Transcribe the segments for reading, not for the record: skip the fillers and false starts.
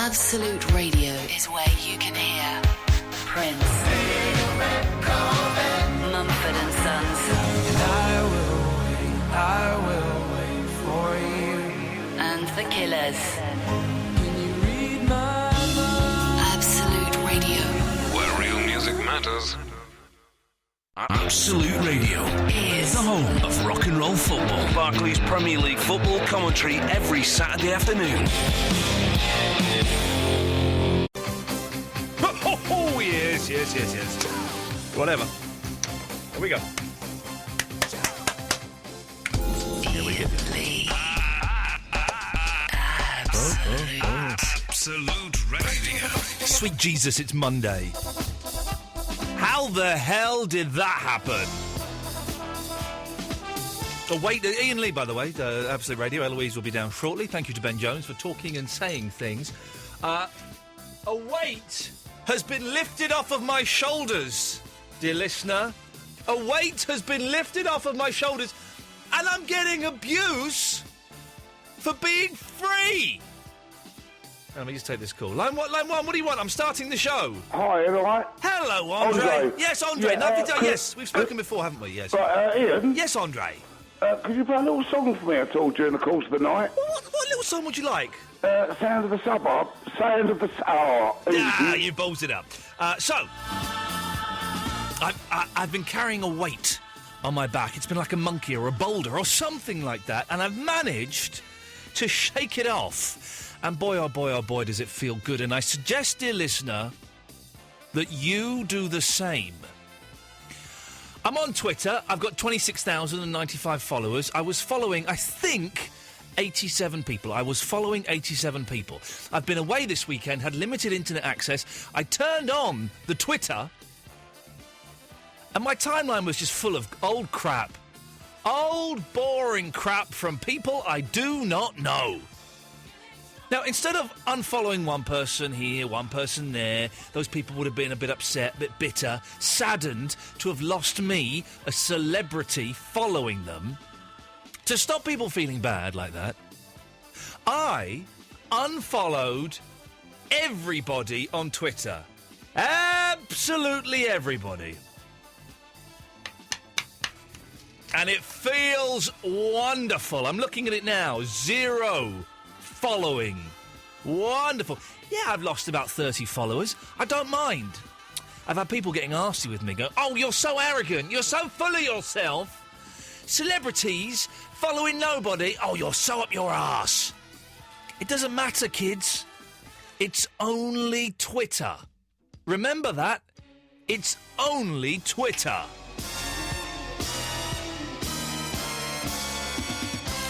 Absolute Radio is where you can hear Prince, Mumford and Sons, I will wait for you, and The Killers. Can you read my mind? Absolute Radio Where real music matters. Absolute Radio is the home of rock and roll football. Barclays Premier League football commentary every Saturday afternoon. Oh, yes. Whatever. Here we go. Absolute Radio. Sweet Jesus, it's Monday. How the hell did that happen? Oh, wait, Iain Lee, by the way, Absolute Radio. Eloise will be down shortly. Thank you to Ben Jones for talking and saying things. A weight has been lifted off of my shoulders, dear listener. A weight has been lifted off of my shoulders, and I'm getting abuse for being free. Let me just take this call. Line one, what do you want? I'm starting the show. Hi, all right? Hello, Andre. Yes, Andre. Yeah, yes, we've spoken before, haven't we? Yes. Right, Ian? Yes, Andre. Could you play a little song for me at all during the course of the night? What little song would you like? Sound of the Suburb. Sound of the... You balls it up. I've been carrying a weight on my back. It's been like a monkey or a boulder or something like that, and I've managed to shake it off. And boy, oh boy, does it feel good. And I suggest, dear listener, that you do the same. I'm on Twitter. I've got 26,095 followers. I was following, I think, 87 people. I've been away this weekend, had limited internet access. I turned on the Twitter, and my timeline was just full of old crap. Old, boring crap from people I do not know. Now, instead of unfollowing one person here, one person there, those people would have been a bit upset, a bit bitter, saddened to have lost me, a celebrity, following them. To stop people feeling bad like that, I unfollowed everybody on Twitter. Absolutely everybody. And it feels wonderful. I'm looking at it now. 0 following. Wonderful. Yeah, I've lost about 30 followers. I don't mind. I've had people getting arsy with me, go, oh, you're so arrogant. You're so full of yourself. Celebrities following nobody. Oh, you're so up your arse. It doesn't matter, kids. It's only Twitter. Remember that. It's only Twitter.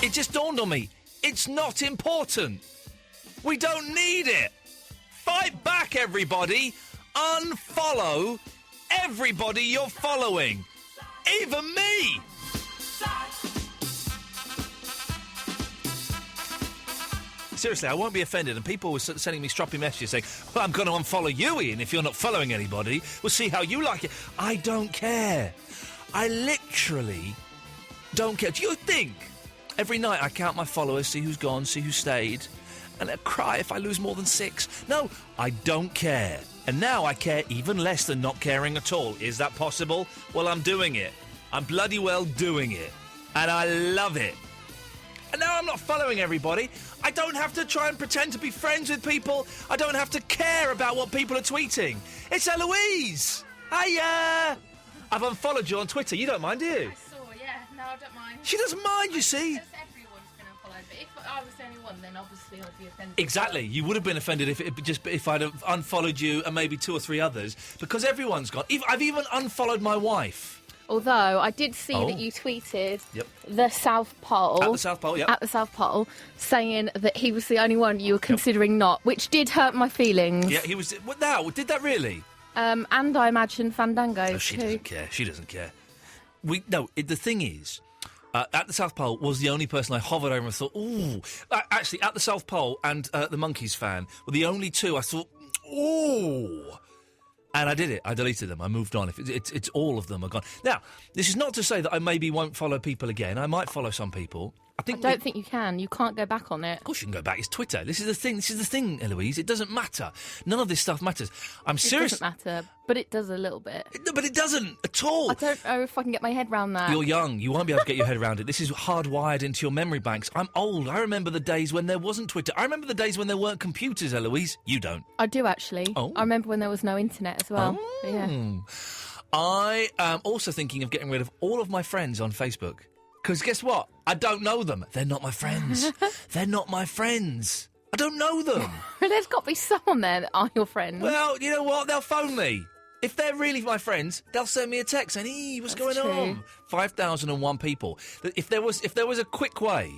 It just dawned on me. It's not important. We don't need it. Fight back, everybody. Unfollow everybody you're following. Even me. Seriously, I won't be offended. And people were sending me stroppy messages saying, well, I'm going to unfollow you, Ian, if you're not following anybody. We'll see how you like it. I don't care. I literally don't care. Do you think... Every night I count my followers, see who's gone, see who stayed, and I cry if I lose more than 6. No, I don't care. And now I care even less than not caring at all. Is that possible? Well, I'm doing it. I'm bloody well doing it. And I love it. And now I'm not following everybody. I don't have to try and pretend to be friends with people. I don't have to care about what people are tweeting. It's Eloise. Hiya. I've unfollowed you on Twitter. You don't mind, do you? No, I don't mind. She doesn't mind, you see. Everyone's been unfollowed, but if I was the only one, then obviously I'd be offended. Exactly. You would have been offended if I'd have unfollowed you and maybe 2 or 3 others, because everyone's gone. I've even unfollowed my wife. Although I did see that you tweeted the South Pole. At the South Pole, At the South Pole, saying that he was the only one you were considering not, which did hurt my feelings. Yeah, he was. What now? Did that really? And I imagine Fandango too. She doesn't care. She doesn't care. The thing is, at the South Pole was the only person I hovered over and thought, ooh. Actually, at the South Pole and the Monkeys fan were the only 2 I thought, ooh. And I did it. I deleted them. I moved on. It's all of them are gone. Now, this is not to say that I maybe won't follow people again. I might follow some people. I think don't think you can. You can't go back on it. Of course you can go back. It's Twitter. This is the thing, Eloise. It doesn't matter. None of this stuff matters. I'm serious. It doesn't matter, but it does a little bit. But it doesn't at all. I don't know if I can get my head around that. You're young. You won't be able to get your head around it. This is hardwired into your memory banks. I'm old. I remember the days when there wasn't Twitter. I remember the days when there weren't computers, Eloise. You don't. I do, actually. Oh. I remember when there was no internet as well. Oh. Yeah. I am also thinking of getting rid of all of my friends on Facebook. Because guess what? I don't know them. They're not my friends. They're not my friends. I don't know them. There's got to be someone there that are your friends. Well, you know what? They'll phone me. If they're really my friends, they'll send me a text saying, "Hey, what's going on?" 5,001 people. If there was a quick way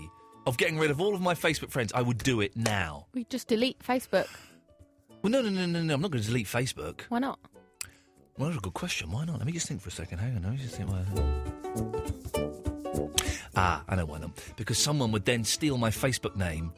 of getting rid of all of my Facebook friends, I would do it now. We just delete Facebook. Well, no. I'm not going to delete Facebook. Why not? Well, that's a good question. Why not? Let me just think for a second. Hang on. Let me just think. I know why not. Because someone would then steal my Facebook name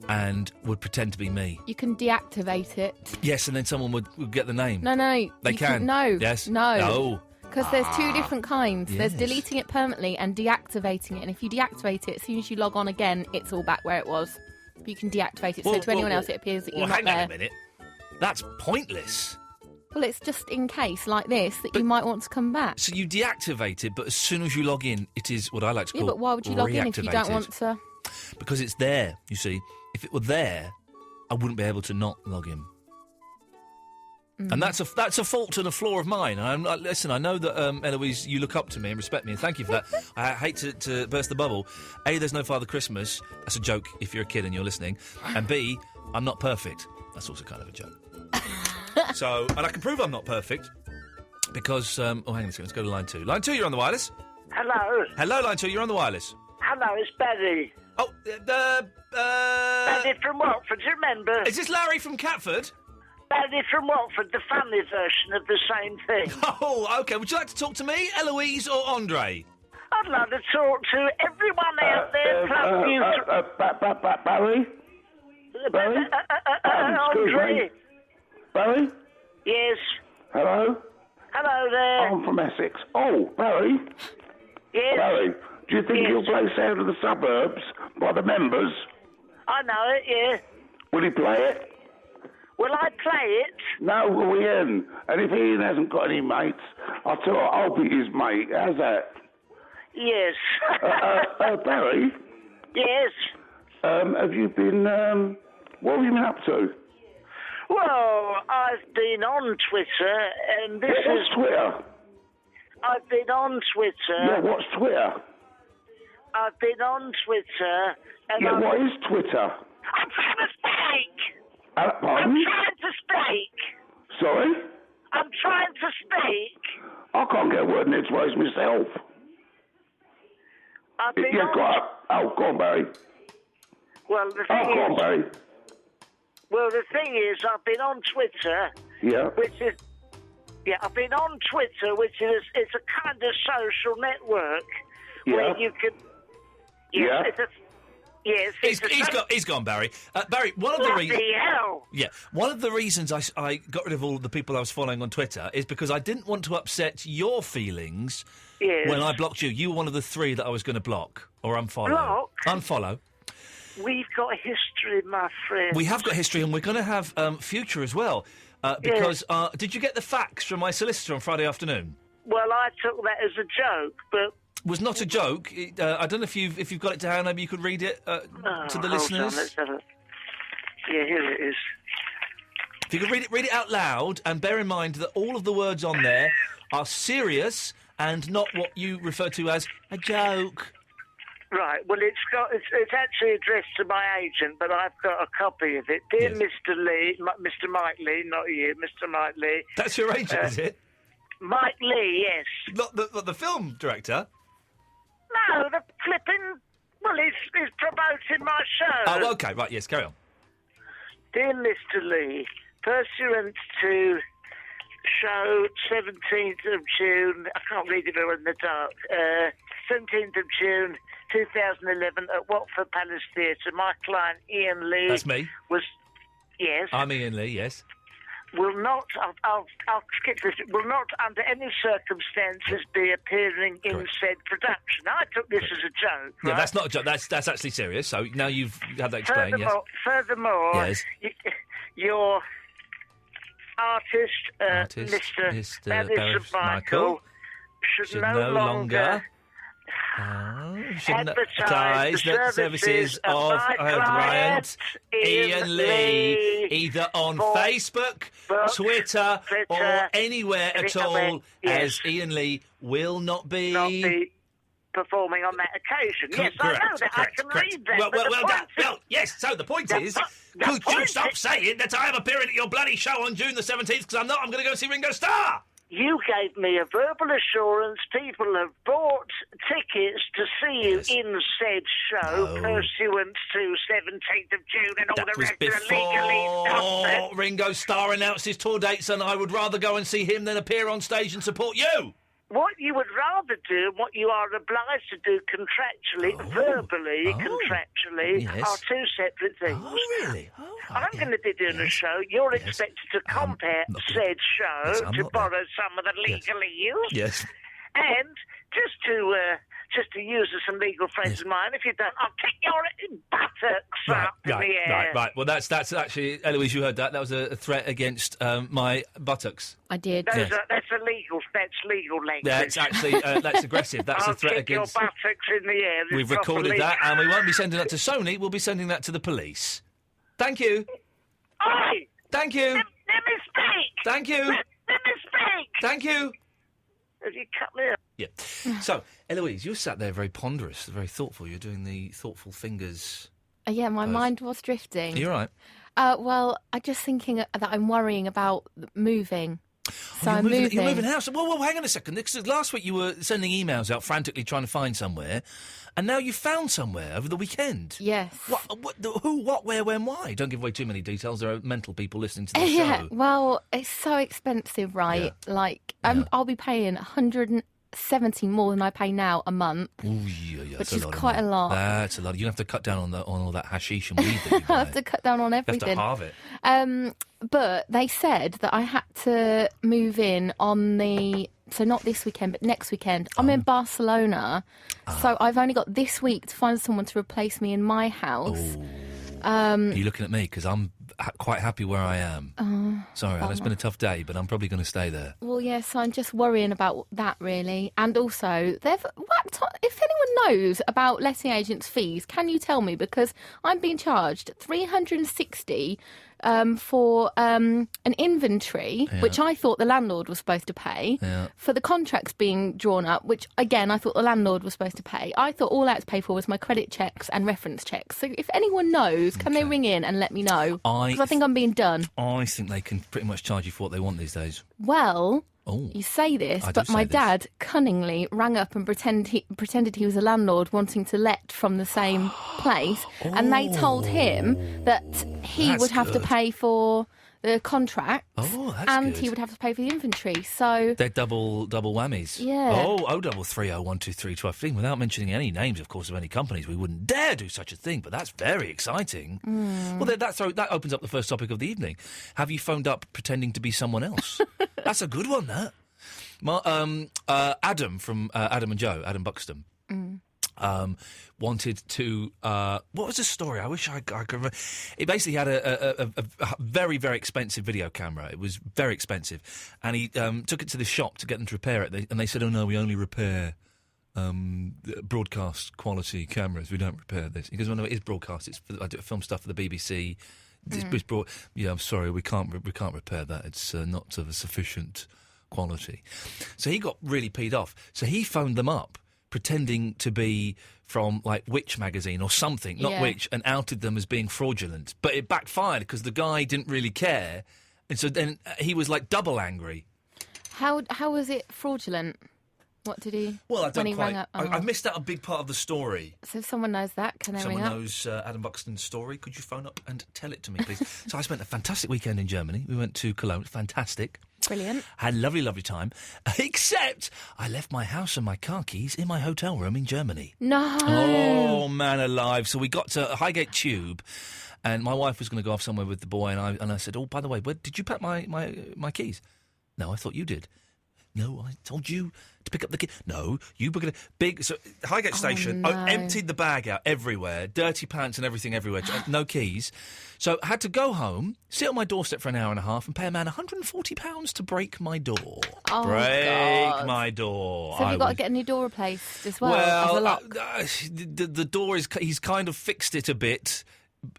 and would pretend to be me. You can deactivate it. Yes, and then someone would get the name. No. They can. No. Yes. No. No. Because there's two different kinds. Yes. There's deleting it permanently and deactivating it. And if you deactivate it, as soon as you log on again, it's all back where it was. But you can deactivate it, so to anyone else it appears that you're not hang there. on a minute. That's pointless. Well, it's just in case, like this, that you might want to come back. So you deactivate it, but as soon as you log in, it is what I like to call Yeah, but why would you log in if you don't reactivated. want to? Because it's there, you see. If it were there, I wouldn't be able to not log in. And that's a fault and a flaw of mine. Listen, I know that, Eloise, you look up to me and respect me, and thank you for that. I hate to burst the bubble. A, there's no Father Christmas. That's a joke if you're a kid and you're listening. And B, I'm not perfect. That's also kind of a joke. So, and I can prove I'm not perfect because, hang on a second, let's go to line 2. Line 2, you're on the wireless. Hello. Hello, line 2, you're on the wireless. Hello, it's Barry. Oh, Barry from Watford, do you remember? Is this Larry from Catford? Barry from Watford, the family version of the same thing. Oh, OK. Would you like to talk to me, Eloise or Andre? I'd love to talk to everyone out there, plus you... Barry? Barry? Excuse Andre. me. Barry? Yes. Hello? Hello there. I'm from Essex. Oh, Barry? Yes. Barry, do you think he'll play Sound of the Suburbs by the Members? I know it, yeah. Will he play it? Will I play it? No, will Ian? And if Ian hasn't got any mates, I'll tell you what, I'll be his mate. How's that? Yes. Barry? Yes. Have you been, what have you been up to? Well, I've been on Twitter, and this What's Twitter? I've been on Twitter. Yeah, what's Twitter? I've been on Twitter, and Yeah, what is Twitter? I'm trying to speak! I'm Pardon? trying to speak! Sorry? I'm trying to speak! I can't get a word in edgeways myself. I've been Yeah, on... go on, Barry. Well, the Go thing on, is... Barry. Well, the thing is, I've been on Twitter, Yeah. which is... Yeah, I've been on Twitter, which is... It's a kind of social network where you can... Yeah. It's a, yes, He's gone, Barry. Barry, one of the reasons... Bloody hell! Yeah, one of the reasons I got rid of all of the people I was following on Twitter is because I didn't want to upset your feelings Yes. when I blocked you. You were one of the 3 that I was going to block or unfollow. Block? Unfollow. We've got history, my friend. We have got history, and we're going to have future as well. Because did you get the fax from my solicitor on Friday afternoon? Well, I took that as a joke, but... Was not a joke. I don't know if you've got it to hand. Maybe you could read it to the listeners. On, let's have a... Yeah, here it is. If you could read it out loud, and bear in mind that all of the words on there are serious and not what you refer to as a joke. Right, well, it's actually addressed to my agent, but I've got a copy of it. Dear Yes. Mr. Lee, Mr. Mike Lee, not you, Mr. Mike Lee. That's your agent, is it? Mike Lee, yes. Not the film director? No, the flipping... Well, he's promoting my show. Oh, OK, right, yes, carry on. Dear Mr. Lee, pursuant to show 17th of June... I can't read it all in the dark. 17th of June... 2011 at Watford Palace Theatre. My client, Ian Lee... That's me. Was... Yes. I'm Ian Lee, yes. will not, I'll skip this, will not under any circumstances be appearing in Correct. said production. I took this as a joke, right? Yeah, that's not a joke. That's actually serious. So now you've had that explained. Yes. Furthermore, Yes. your artist, Mr. Barry Michael, should no longer shouldn't advertise the services of my client Iain Lee, either on Facebook, Twitter, or anywhere at all, as Iain Lee will not be performing on that occasion. Yes, I know that. I can read that. Yes, so the point is, could you stop saying that I am appearing at your bloody show on June the 17th, because I'm not, I'm going to go see Ringo Starr? You gave me a verbal assurance people have bought tickets to see you in said show pursuant to 17th of June and all That the was rest of the legally before Ringo Starr announced his tour dates, and I would rather go and see him than appear on stage and support you. What you would rather do, and what you are obliged to do contractually, verbally, contractually, are two separate things. Oh, really? I'm going to be doing a show. You're expected to compare said show to borrow some of the legally used. Yes. And just to use some legal phrase of mine, if you don't, I'll kick your buttocks up in the air. Right. Well, that's actually, Eloise, you heard that. That was a threat against my buttocks. I did. That's legal language. That's actually, that's aggressive. That's a threat against... I'll kick your buttocks in the air. We've recorded that, and we won't be sending that to Sony. We'll be sending that to the police. Thank you. Oi! Thank you. Let me speak. Thank you. Let me speak. Thank you. Have you cut me off? Yeah. So, Eloise, you're sat there very ponderous, very thoughtful. You're doing the thoughtful fingers. Yeah, my mind was drifting. You're right. Well, I'm just thinking that I'm worrying about moving. So I'm moving. You're moving house. Whoa, hang on a second. Because last week you were sending emails out frantically trying to find somewhere, and now you've found somewhere over the weekend. Yes. Who, what, where, when, why? Don't give away too many details. There are mental people listening to the Yeah, show. well, it's so expensive, right? Yeah. Like, I'll be paying 170 more than I pay now a month. Ooh, yeah, which is quite a lot. That's a lot. You have to cut down on all that hashish and weed that you buy. I have to cut down on everything. You have to halve it. But they said that I had to move in on so not this weekend, but next weekend. I'm in Barcelona, so I've only got this week to find someone to replace me in my house. Are you looking at me? Because I'm quite happy where I am. Sorry, it's been a tough day, but I'm probably going to stay there. Well, yes, so I'm just worrying about that, really. And also, if anyone knows about letting agents' fees, can you tell me? Because I'm being charged $360 for an inventory, which I thought the landlord was supposed to pay, for the contracts being drawn up, which, again, I thought the landlord was supposed to pay. I thought all I had to pay for was my credit checks and reference checks. So if anyone knows, can they ring in and let me know? Because I think I'm being done. I think they can pretty much charge you for what they want these days. Well... You say this, but my dad cunningly rang up and pretended he was a landlord wanting to let from the same place, and they told him that he would have to pay for the contract, and he would have to pay for the inventory. So they're double whammies. Yeah. 03301231215. Without mentioning any names, of course, of any companies, we wouldn't dare do such a thing. But that's very exciting. Well, that opens up the first topic of the evening. Have you phoned up pretending to be someone else? That's a good one. That. Adam from Adam and Joe, Adam Buxton. Wanted to... what was the story? I wish I could remember. He basically had a very, very expensive video camera. It was very expensive. And he took it to the shop to get them to repair it. And they said, oh, no, we only repair broadcast quality cameras. We don't repair this. He goes, well, no, it is broadcast. I do film stuff for the BBC. I'm sorry, we can't repair that. It's not of a sufficient quality. So he got really peed off. So he phoned them up, pretending to be from, like, Witch magazine or something, not Witch, and outed them as being fraudulent. But it backfired because the guy didn't really care. And so then he was, like, double angry. How was it fraudulent? What did he... Well, I don't when he quite... rang up? I've missed out a big part of the story. So if someone knows that, can they ring up? Someone knows Adam Buxton's story, could you phone up and tell it to me, please? So I spent a fantastic weekend in Germany. We went to Cologne. Fantastic. Brilliant. Had a lovely, lovely time. Except I left my house and my car keys in my hotel room in Germany. No. Oh, man alive. So we got to Highgate Tube, And my wife was going to go off somewhere with the boy, and I said, "Oh, by the way, where, did you pack my keys?" "No, I thought you did." "No, I told you to pick up the key." "No, you booked a big..." So, Highgate Station, no. emptied the bag out everywhere, dirty pants and everything everywhere, no keys. So I had to go home, sit on my doorstep for an hour and a half and pay a man £140 to break my door. Oh, break God. my door. So have you got to get a new door replaced as well? as a Well, lock? the door is... He's kind of fixed it a bit.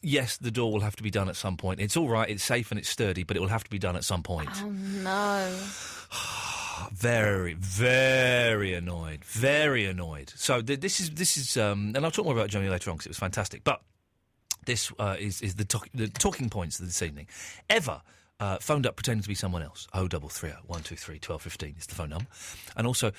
Yes, the door will have to be done at some point. It's all right, it's safe and it's sturdy, but it will have to be done at some point. Oh, no. Very, very annoyed. Very annoyed. So this is, and I'll talk more about Johnny later on because it was fantastic. But this is the talking points of this evening. Eva phoned up pretending to be someone else. 0330 123 1215 is the phone number. And also,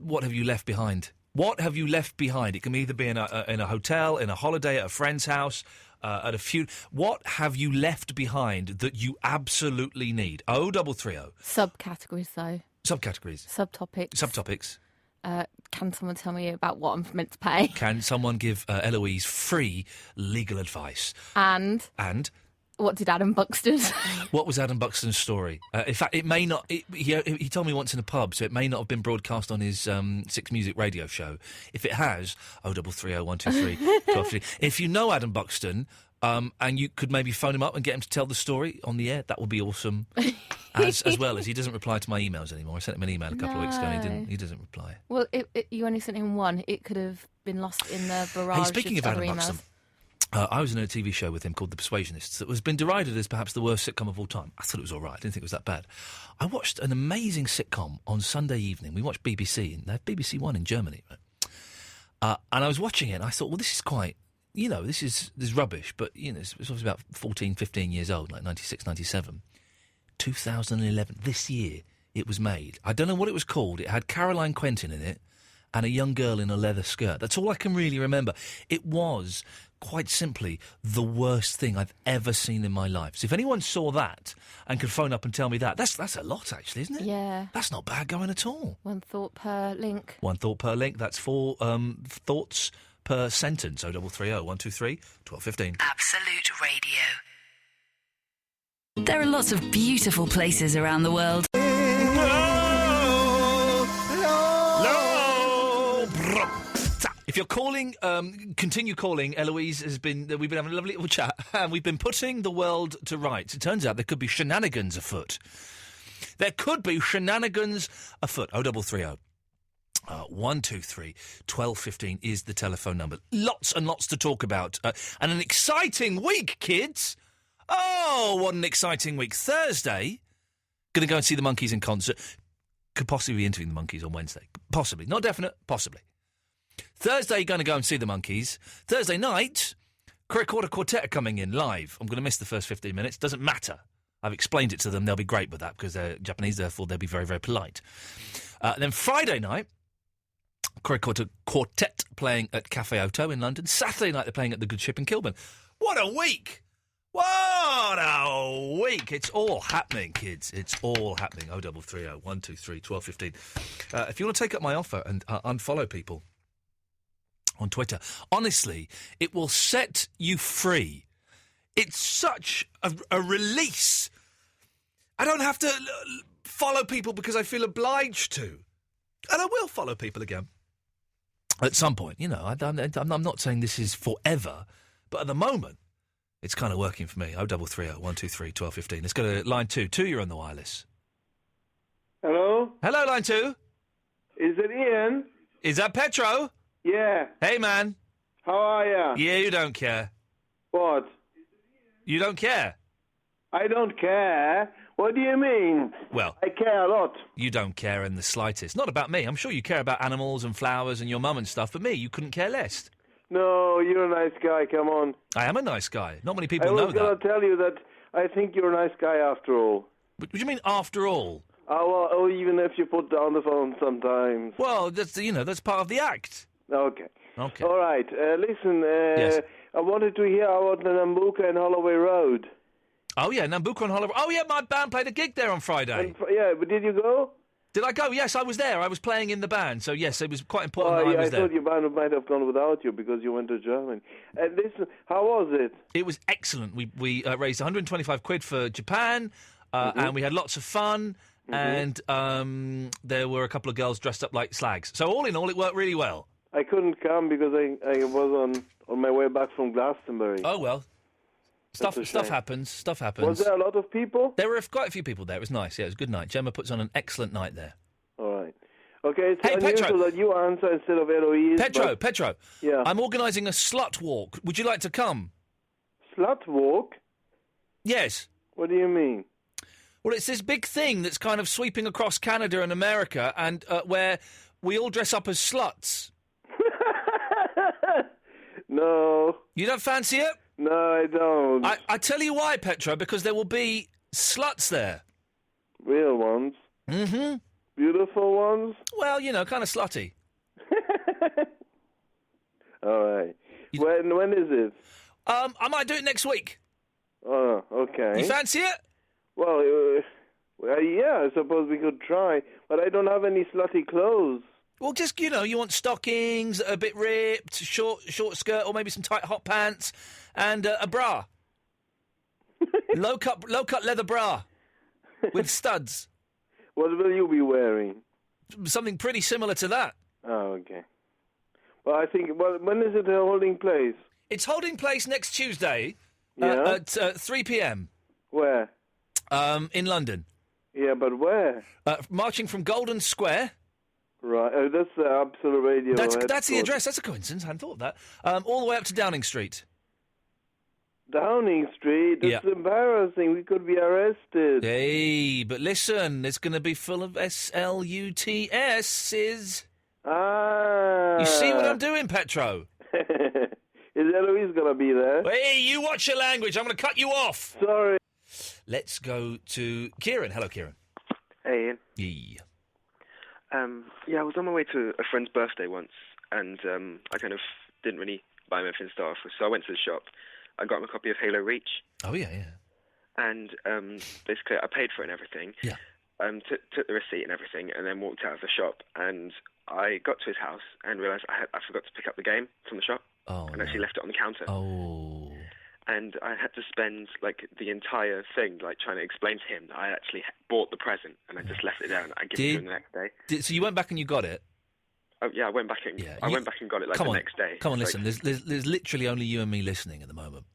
what have you left behind? What have you left behind? It can either be in a hotel, in a holiday, at a friend's house, at a few. What have you left behind that you absolutely need? 0330. Subcategories, though. Subcategories. Subtopics. Can someone tell me about what I'm meant to pay? Can someone give Eloise free legal advice? And what did Adam Buxton say? What was Adam Buxton's story? In fact, it may not... He told me once in a pub, so it may not have been broadcast on his Six Music radio show. If it has, 0330 123 1215. If you know Adam Buxton, and you could maybe phone him up and get him to tell the story on the air, that would be awesome. As well as he doesn't reply to my emails anymore. I sent him an email a couple of weeks ago and he doesn't reply. Well, you only sent him one. It could have been lost in the barrage. Hey, speaking of other Adam emails. Buxton, I was in a TV show with him called The Persuasionists that has been derided as perhaps the worst sitcom of all time. I thought it was all right. I didn't think it was that bad. I watched an amazing sitcom on Sunday evening. We watched BBC, and they have BBC One in Germany. Right? And I was watching it, and I thought, well, this is quite... You know, this is rubbish, but, you know, it's obviously about 14, 15 years old, like 96, 97. 2011, this year, it was made. I don't know what it was called. It had Caroline Quentin in it and a young girl in a leather skirt. That's all I can really remember. It was, quite simply, the worst thing I've ever seen in my life. So if anyone saw that and could phone up and tell me that, that's a lot, actually, isn't it? Yeah. That's not bad going at all. One thought per link. One thought per link. That's 4 thoughts per sentence. 0330 123 1215. Absolute Radio. There are lots of beautiful places around the world. If you're calling, continue calling. Eloise has been... We've been having a lovely little chat, and we've been putting the world to rights. It turns out there could be shenanigans afoot. There could be shenanigans afoot. 0330 123 1215 is the telephone number. Lots and lots to talk about. And an exciting week, kids. Oh, what an exciting week. Thursday, going to go and see the Monkees in concert. Could possibly be interviewing the Monkees on Wednesday. Possibly. Not definite, possibly. Thursday, going to go and see the Monkees. Thursday night, Quarter Quartet are coming in live. I'm going to miss the first 15 minutes. Doesn't matter. I've explained it to them. They'll be great with that because they're Japanese, therefore they'll be very, very polite. Then Friday night, Quarter Quartet playing at Cafe Oto in London. Saturday night, they're playing at the Good Ship in Kilburn. What a week! What a week! It's all happening, kids. It's all happening. 0330 123 1215. If you want to take up my offer and unfollow people on Twitter, honestly, it will set you free. It's such a release. I don't have to follow people because I feel obliged to. And I will follow people again at some point. You know, I'm not saying this is forever, but at the moment, it's kind of working for me. 0330 123 1215. Let's go to line 2. 2, you're on the wireless. Hello? Hello, line 2. Is it Ian? Is that Petro? Yeah. Hey, man. How are ya? Yeah, you don't care. What? You don't care? I don't care. What do you mean? Well, I care a lot. you don't care in the slightest. Not about me. I'm sure you care about animals and flowers and your mum and stuff, but me, you couldn't care less. No, you're a nice guy, come on. I am a nice guy. Not many people I know was that. going to tell you that I think you're a nice guy after all. What do you mean, after all? Oh, even if you put down the phone sometimes. Well, that's part of the act. Okay. Okay. All right. Listen, Yes. I wanted to hear about the Nambuka and Holloway Road. Oh, yeah, Nambucca and Holloway. Oh, yeah, my band played a gig there on Friday. Yeah, but did you go? Did I go? Yes, I was there. I was playing in the band, so yes, it was quite important that I was I there. thought your band might have gone without you because you went to Germany. Listen, how was it? It was excellent. We raised 125 quid for Japan, and we had lots of fun, and there were a couple of girls dressed up like slags. So all in all, it worked really well. I couldn't come because I was on my way back from Glastonbury. Oh, well. Stuff happens. Stuff happens. Was there a lot of people? There were quite a few people there. It was nice. Yeah, it was a good night. Gemma puts on an excellent night there. All right. Okay, it's Hey, unusual Petro. that you answer instead of Eloise. Petro. Yeah. I'm organising a slut walk. Would you like to come? Slut walk? Yes. What do you mean? Well, it's this big thing that's kind of sweeping across Canada and America, and where we all dress up as sluts. No. You don't fancy it? No, I don't. I tell you why, Petro, because there will be sluts there. Real ones? Mm-hmm. Beautiful ones? Well, you know, kind of slutty. All right. When is it? I might do it next week. Oh, okay. You fancy it? Well, yeah, I suppose we could try, but I don't have any slutty clothes. Well, just, you know, you want stockings, a bit ripped, short skirt, or maybe some tight hot pants, and a bra. low cut leather bra with studs. What will you be wearing? Something pretty similar to that. Oh, okay. Well, I think, when is it holding place? It's holding place next Tuesday Yeah? at 3 p.m. Where? In London. Yeah, but where? Marching from Golden Square. Right, that's the Absolute Radio. That's the address. That's a coincidence. I hadn't thought of that. All the way up to Downing Street. Downing Street? That's embarrassing. We could be arrested. Hey, but listen, it's going to be full of SLUTS's. Ah. You see what I'm doing, Petro? Is Eloise going to be there? Hey, you watch your language. I'm going to cut you off. Sorry. Let's go to Kieran. Hello, Kieran. Hey, Ian. Yeah. I was on my way to a friend's birthday once, and I kind of didn't really buy him anything to start off with, so I went to the shop. I got him a copy of Halo Reach. Oh, yeah. And basically, I paid for it and everything. Yeah. Took the receipt and everything, and then walked out of the shop. And I got to his house and realised I forgot to pick up the game from the shop. Oh, and actually left it on the counter. Oh. And I had to spend, the entire thing, trying to explain to him that I actually bought the present, and I just left it there, and I gave it to him the next day. So you went back and you got it? Oh, yeah, I went back and I went back and got it, the next day. Come on, listen, there's literally only you and me listening at the moment.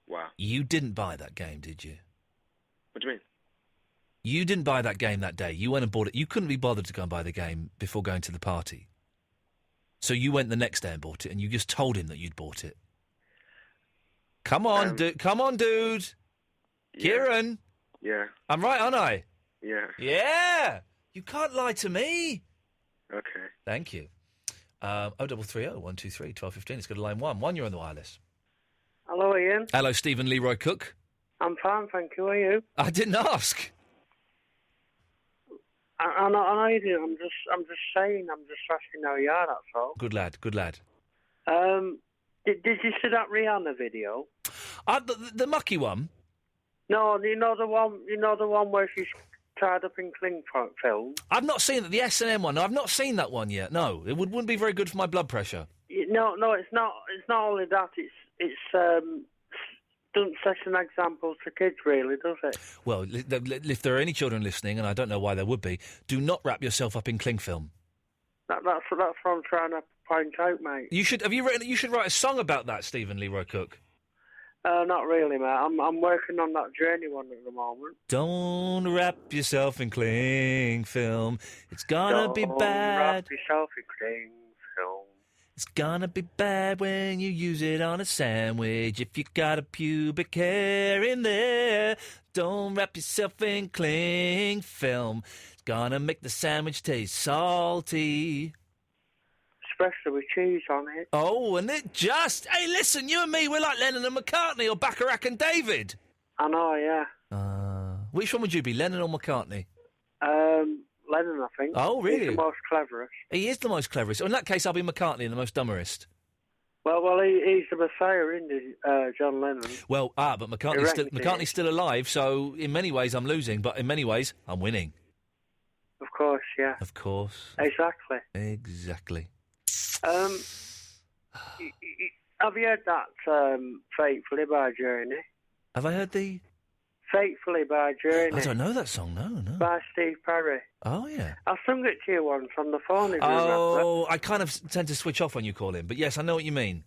Wow. You didn't buy that game, did you? What do you mean? You didn't buy that game that day. You went and bought it. You couldn't be bothered to go and buy the game before going to the party. So you went the next day and bought it, and you just told him that you'd bought it. Come on, dude. Yeah. Kieran. Yeah. I'm right, aren't I? Yeah. Yeah. You can't lie to me. Okay. Thank you. 0330 123 1215. Let's go to line 1. 1, you're on the wireless. Hello, Ian. Hello, Stephen Leroy Cook. I'm fine, thank you. How are you? I didn't ask. I know you do. I'm just saying. I'm just asking how you are. That's all. Good lad. Did you see that Rihanna video? The mucky one. No, you know the one where she's tied up in cling film. I've not seen it. The S&M one. No, I've not seen that one yet. No, it wouldn't be very good for my blood pressure. No, it's not. It's not only that. It's doesn't set an example to kids, really, does it? Well, if there are any children listening, and I don't know why there would be, do not wrap yourself up in cling film. That's what I'm trying to point out, mate. You should write a song about that, Stephen Leroy Cook. Not really, mate. I'm working on that Journey one at the moment. Don't wrap yourself in cling film. It's gonna be bad. Wrap yourself in cling film. It's gonna be bad when you use it on a sandwich. If you got a pubic hair in there, don't wrap yourself in cling film. It's gonna make the sandwich taste salty. Especially with cheese on it. Oh, and it just... Hey, listen, you and me, we're like Lennon and McCartney or Bacharach and David. I know, yeah. Which one would you be, Lennon or McCartney? Lennon, I think. Oh, really? He's the most cleverest. He is the most cleverest. Oh, in that case, I'll be McCartney, the most dumberest. Well, he's the Messiah, isn't he, John Lennon? Well, but McCartney's still alive, so in many ways I'm losing, but in many ways I'm winning. Of course, yeah. Of course. Exactly. Exactly. Have you heard that Faithfully by Journey? Have I heard the... Faithfully by Journey. I don't know that song, no. By Steve Perry. Oh, yeah. I sung it to you once on the phone, if you remember. Oh, I kind of tend to switch off when you call in, but yes, I know what you mean.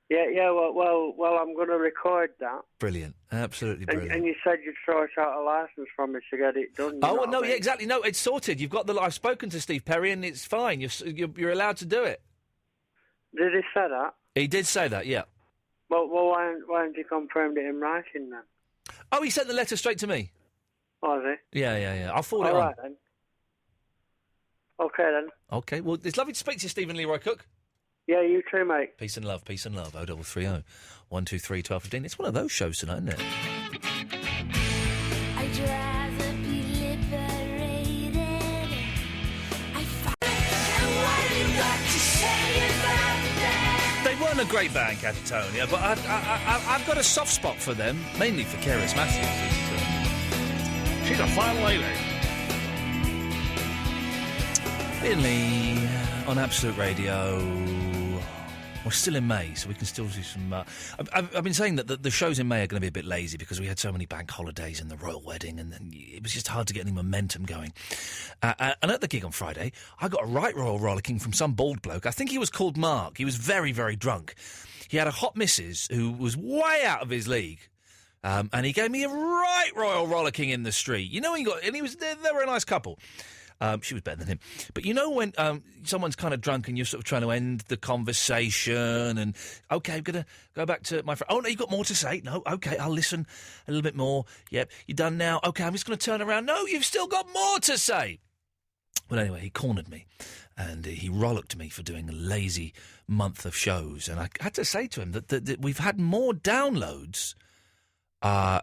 Yeah, well, I'm going to record that. Brilliant. Absolutely brilliant. And you said you'd sort out a licence from me to get it done. You know No, what I yeah, mean? exactly. No, it's sorted. You've got the... I've spoken to Steve Perry, and it's fine. You're allowed to do it. Did he say that? He did say that, yeah. Well, why haven't you confirmed it in writing then? Oh, he sent the letter straight to me. Oh, has he? Yeah. I'll forward it All on. right, then. Okay, then. Okay, well, it's lovely to speak to you, Stephen Leroy Cook. Yeah, you too, mate. Peace and love. 0330 123 1215. It's one of those shows tonight, isn't it? I'd rather be liberated. And what have you got to say about that? They weren't a great band, Catatonia, but I've got a soft spot for them, mainly for Keris Matthews. She's a fine lady. Ian Lee on Absolute Radio. We're still in May, so we can still do some... I've been saying that the shows in May are going to be a bit lazy because we had so many bank holidays and the royal wedding, and then it was just hard to get any momentum going. And at the gig on Friday, I got a right royal rollicking from some bald bloke. I think he was called Mark. He was very, very drunk. He had a hot missus who was way out of his league. And he gave me a right royal rollicking in the street. You know, they were a nice couple. She was better than him. But you know when someone's kind of drunk and you're sort of trying to end the conversation and, OK, I'm going to go back to my friend. Oh, no, you've got more to say? No, OK, I'll listen a little bit more. Yep, you're done now? OK, I'm just going to turn around. No, you've still got more to say. Well, anyway, he cornered me and he rollicked me for doing a lazy month of shows. And I had to say to him that we've had more downloads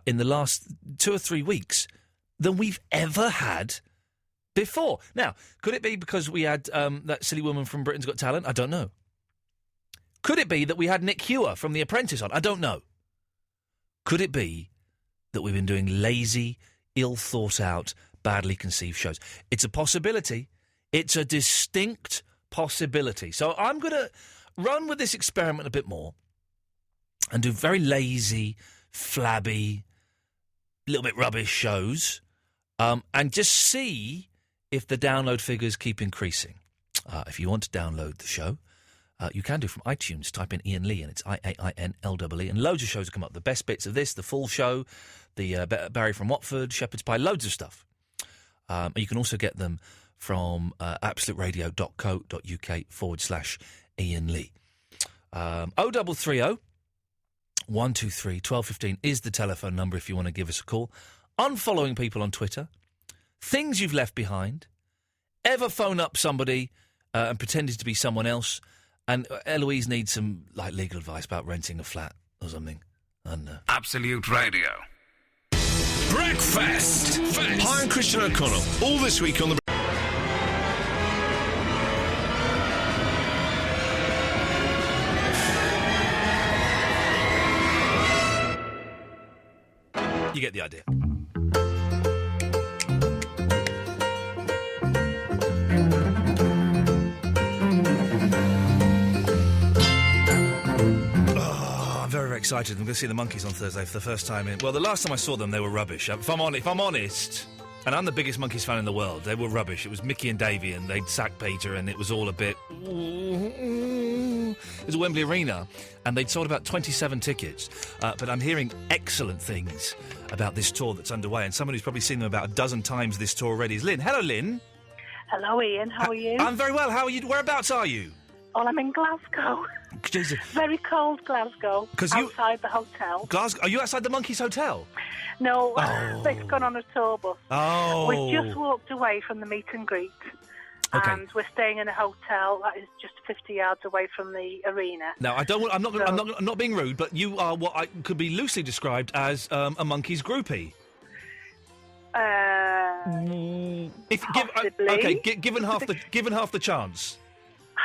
in the last 2 or 3 weeks than we've ever had before. Now, could it be because we had that silly woman from Britain's Got Talent? I don't know. Could it be that we had Nick Hewer from The Apprentice on? I don't know. Could it be that we've been doing lazy, ill-thought-out, badly conceived shows? It's a possibility. It's a distinct possibility. So I'm going to run with this experiment a bit more and do very lazy, flabby, little bit rubbish shows and just see if the download figures keep increasing. If you want to download the show, you can do from iTunes. Type in Ian Lee, and it's IAINLEE, and loads of shows will come up. The best bits of this, the full show, the Barry from Watford, Shepherd's Pie, loads of stuff. You can also get them from absoluteradio.co.uk/Ian Lee. 0330 123 1215 is the telephone number if you want to give us a call. Unfollowing people on Twitter. Things you've left behind. Ever phone up somebody and pretended to be someone else. And Eloise needs some legal advice about renting a flat or something. I don't know. Absolute Radio. Breakfast. Hi, I'm Christian O'Connell. All this week on the... You get the idea. I'm very, very excited. I'm going to see the Monkees on Thursday for the first time in... Well, the last time I saw them, they were rubbish. If I'm honest, and I'm the biggest Monkees fan in the world, they were rubbish. It was Mickey and Davey, and they'd sacked Peter, and it was all a bit... It was a Wembley Arena, and they'd sold about 27 tickets. But I'm hearing excellent things about this tour that's underway, and someone who's probably seen them about a dozen times this tour already is Lynn. Hello, Lynn. Hello, Ian. How are you? I'm very well. How are you? Whereabouts are you? Oh, I'm in Glasgow. Jesus. Very cold Glasgow. Outside the hotel. Glasgow? Are you outside the Monkees Hotel? No, they've gone on a tour bus. Oh. We just walked away from the meet and greet. Okay. And we're staying in a hotel that is just 50 yards away from the arena. Now, I'm not being rude, but you are what I could be loosely described as a Monkees groupie. Possibly. Given half the chance.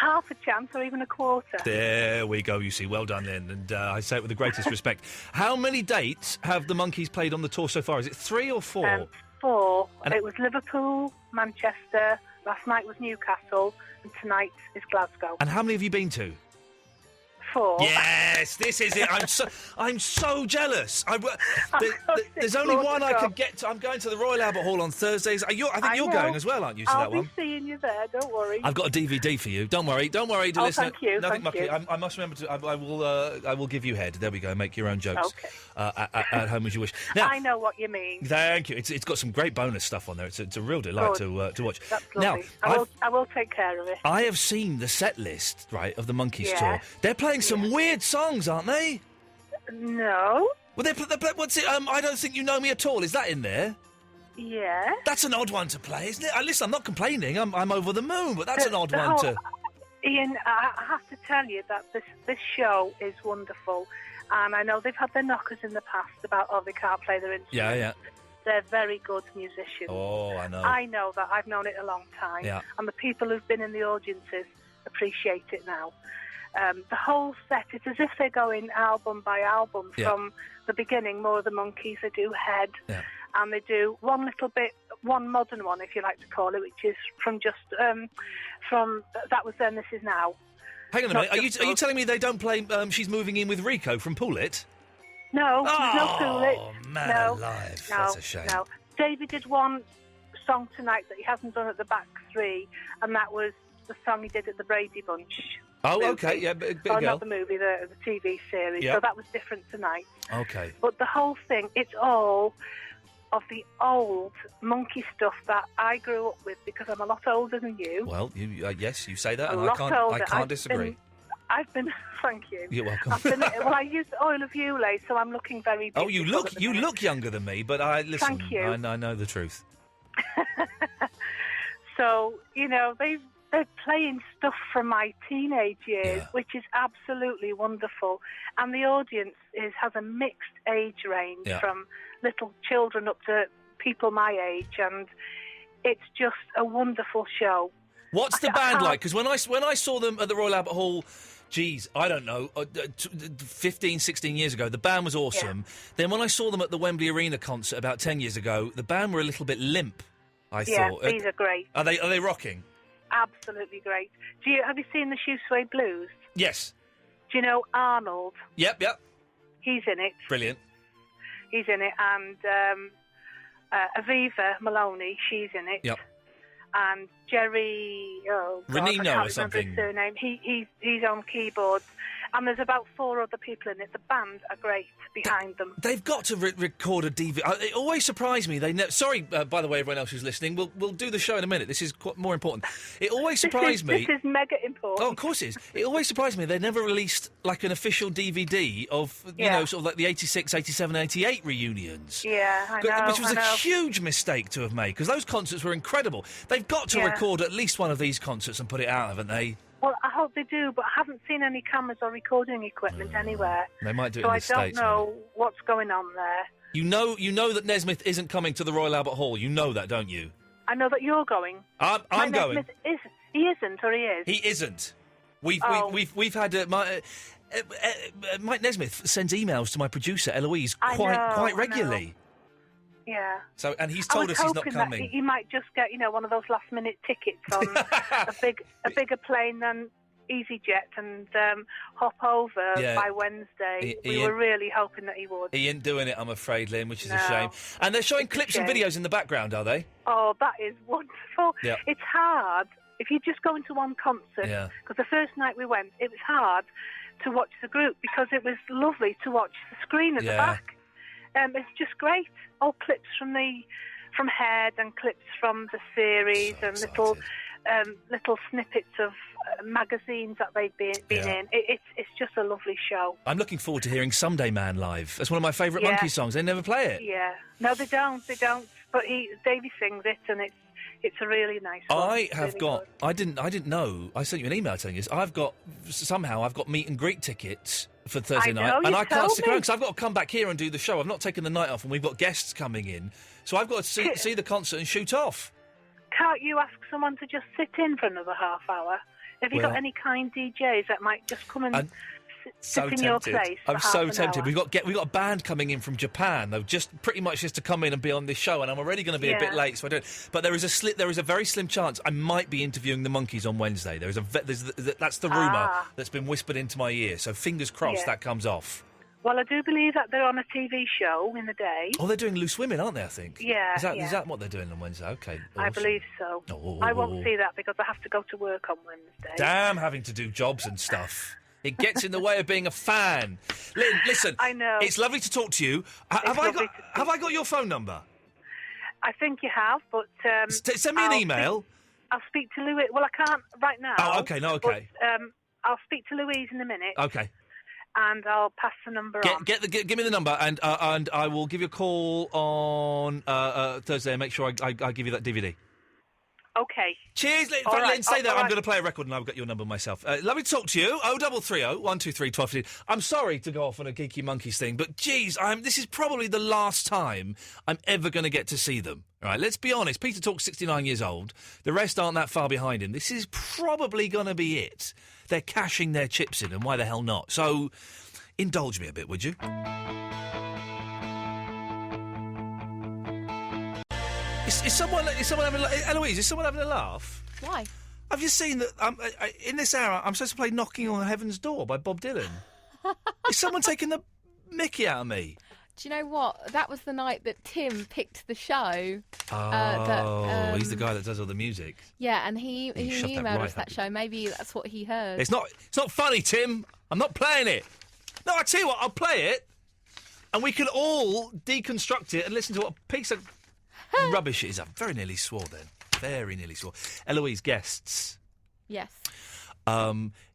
half a chance or even a quarter. There we go, you see. Well done, then. And I say it with the greatest respect. How many dates have the Monkeys played on the tour so far? Is it 3 or 4? 4. And it was Liverpool, Manchester, last night was Newcastle, and tonight is Glasgow. And how many have you been to? 4. Yes, this is it. I'm so jealous. There's only one I could get to. I'm going to the Royal Albert Hall on Thursdays. I think you're going as well, aren't you, to that one? I'll be seeing you there, don't worry. I've got a DVD for you. Don't worry, dear listener. Thank you. Nothing Thank mucky. you. I must remember to. I will give you head. There we go. Make your own jokes. Okay. At home as you wish. Now, I know what you mean. thank you. It's got some great bonus stuff on there. It's a real delight to watch. That's now, lovely. I will take care of it. I have seen the set list, right, of the Monkeys Yeah. tour. They're playing some weird songs, aren't they? No. Well, they what's it? I don't think you know me at all. Is that in there? Yeah. That's an odd one to play, isn't it? Listen, I'm not complaining. I'm over the moon, but that's an odd one to. Ian, I have to tell you that this show is wonderful, and I know they've had their knockers in the past about they can't play their instruments. Yeah. They're very good musicians. Oh, I know. I know that. I've known it a long time. Yeah. And the people who've been in the audiences appreciate it now. The whole set, it's as if they're going album by album from the beginning. More of the Monkeys, they do Head, and they do one modern one, if you like to call it, which is from That Was Then, This Is Now. Hang on a minute. Are you telling me they don't play She's Moving In with Rico from Pull It? No, there's no Cool It. Oh, man alive. No, That's a shame. No. David did one song tonight that he hasn't done at the back 3, and that was the song he did at the Brady Bunch. Oh, movie. okay, yeah, big Oh, girl. not the movie, the TV series. Yep. So that was different tonight. Okay. But the whole thing, it's all of the old Monkey stuff that I grew up with because I'm a lot older than you. Well, yes, you say that, A and lot older. I can't disagree. I've been, thank you. You're welcome. I used oil of Ulay, so I'm looking very Oh, beautiful. you look younger than me, but listen. Thank you. I know the truth. So, they're playing stuff from my teenage years, which is absolutely wonderful. And the audience has a mixed age range from little children up to people my age, and it's just a wonderful show. What's the band like? Because when I saw them at the Royal Albert Hall, I don't know, 15, 16 years ago, the band was awesome. Yeah. Then when I saw them at the Wembley Arena concert about 10 years ago, the band were a little bit limp, I thought. Yeah, these are great. Are they rocking? Absolutely great. Have you seen the Shoe Suede Blues? Yes. Do you know Arnold? Yep. He's in it. Brilliant. He's in it, and Aviva Maloney, she's in it. Yep. And Jerry, Renino or something. His surname. He's on keyboards, and there's about 4 other people in it. The band are great behind them. They've got to record a DVD. It always surprised me. Sorry, by the way, everyone else who's listening. We'll do the show in a minute. This is more important. It always surprised me. This is mega important. Oh, of course it is. It always surprised me they never released like an official DVD of sort of like the 86, 87, 88 reunions. Yeah, I know. Which was a huge mistake to have made because those concerts were incredible. They've got to record at least one of these concerts and put it out, haven't they? Well, I hope they do, but I haven't seen any cameras or recording equipment anywhere. They might do it in the States. So I don't know what's going on there. You know that Nesmith isn't coming to the Royal Albert Hall. You know that, don't you? I know that you're going. I'm going. Nesmith he isn't, or he is? He isn't. We've had Mike Nesmith sends emails to my producer Eloise quite regularly. Yeah. So, and he's told us he's not coming. That he might just get, one of those last-minute tickets on a bigger plane than EasyJet and hop over by Wednesday. We were really hoping that he would. He ain't doing it, I'm afraid, Lynn, which is a shame. And they're showing clips and videos in the background, are they? Oh, that is wonderful. Yeah. It's hard if you just go into one concert. Because the first night we went, it was hard to watch the group because it was lovely to watch the screen at the back. It's just great. All clips from Head and clips from the series and little snippets of magazines that they've been in. It's just a lovely show. I'm looking forward to hearing Someday Man live. That's one of my favourite Monkey songs. They never play it. Yeah. No, they don't. But Davey sings it, and it's a really nice one. I didn't know. I sent you an email telling you this. I've got meet and greet tickets for Thursday night, and I can't stick around because I've got to come back here and do the show. I've not taken the night off, and we've got guests coming in, so I've got to see the concert and shoot off. Can't you ask someone to just sit in for another half hour? Have you got any kind DJs that might just come and sit in your place? I'm so tempted. We've got a band coming in from Japan. They've just to come in and be on this show, and I'm already going to be a bit late, so I don't. But there is a very slim chance I might be interviewing the Monkees on Wednesday. That's the rumour that's been whispered into my ear. So fingers crossed that comes off. Well, I do believe that they're on a TV show in the day. Oh, they're doing Loose Women, aren't they, I think? Yeah, Is that what they're doing on Wednesday? Okay. Awesome. I believe so. I won't see that because I have to go to work on Wednesday. Damn, having to do jobs and stuff. It gets in the way of being a fan. Lynn, listen. I know. It's lovely to talk to you. Have I got your phone number? I think you have, but... send me an email. I'll speak to Louise. Well, I can't right now. Oh, okay, no, okay. But, I'll speak to Louise in a minute. Okay. And I'll pass the number on. Give me the number, and I will give you a call on Thursday and make sure I give you that DVD. Okay. Cheers, Lynn. Lynn, stay there. I'm going to play a record and I've got your number myself. Lovely to talk to you. 0330 123 1215. I'm sorry to go off on a Geeky Monkeys thing, but geez, this is probably the last time I'm ever going to get to see them. All right, let's be honest. Peter Talk's 69 years old. The rest aren't that far behind him. This is probably going to be it. They're cashing their chips in, and why the hell not? So, indulge me a bit, would you? Is someone having Eloise? Is someone having a laugh? Why? Have you seen that? In this hour, I'm supposed to play "Knocking on Heaven's Door" by Bob Dylan. Is someone taking the mickey out of me? Do you know what? That was the night that Tim picked the show. He's the guy that does all the music. Yeah, and he emailed us that show. Maybe that's what he heard. It's not funny, Tim. I'm not playing it. No, I tell you what, I'll play it, and we can all deconstruct it and listen to what a piece of rubbish it is. I very nearly swore then. Very nearly swore. Eloise, guests. Yes.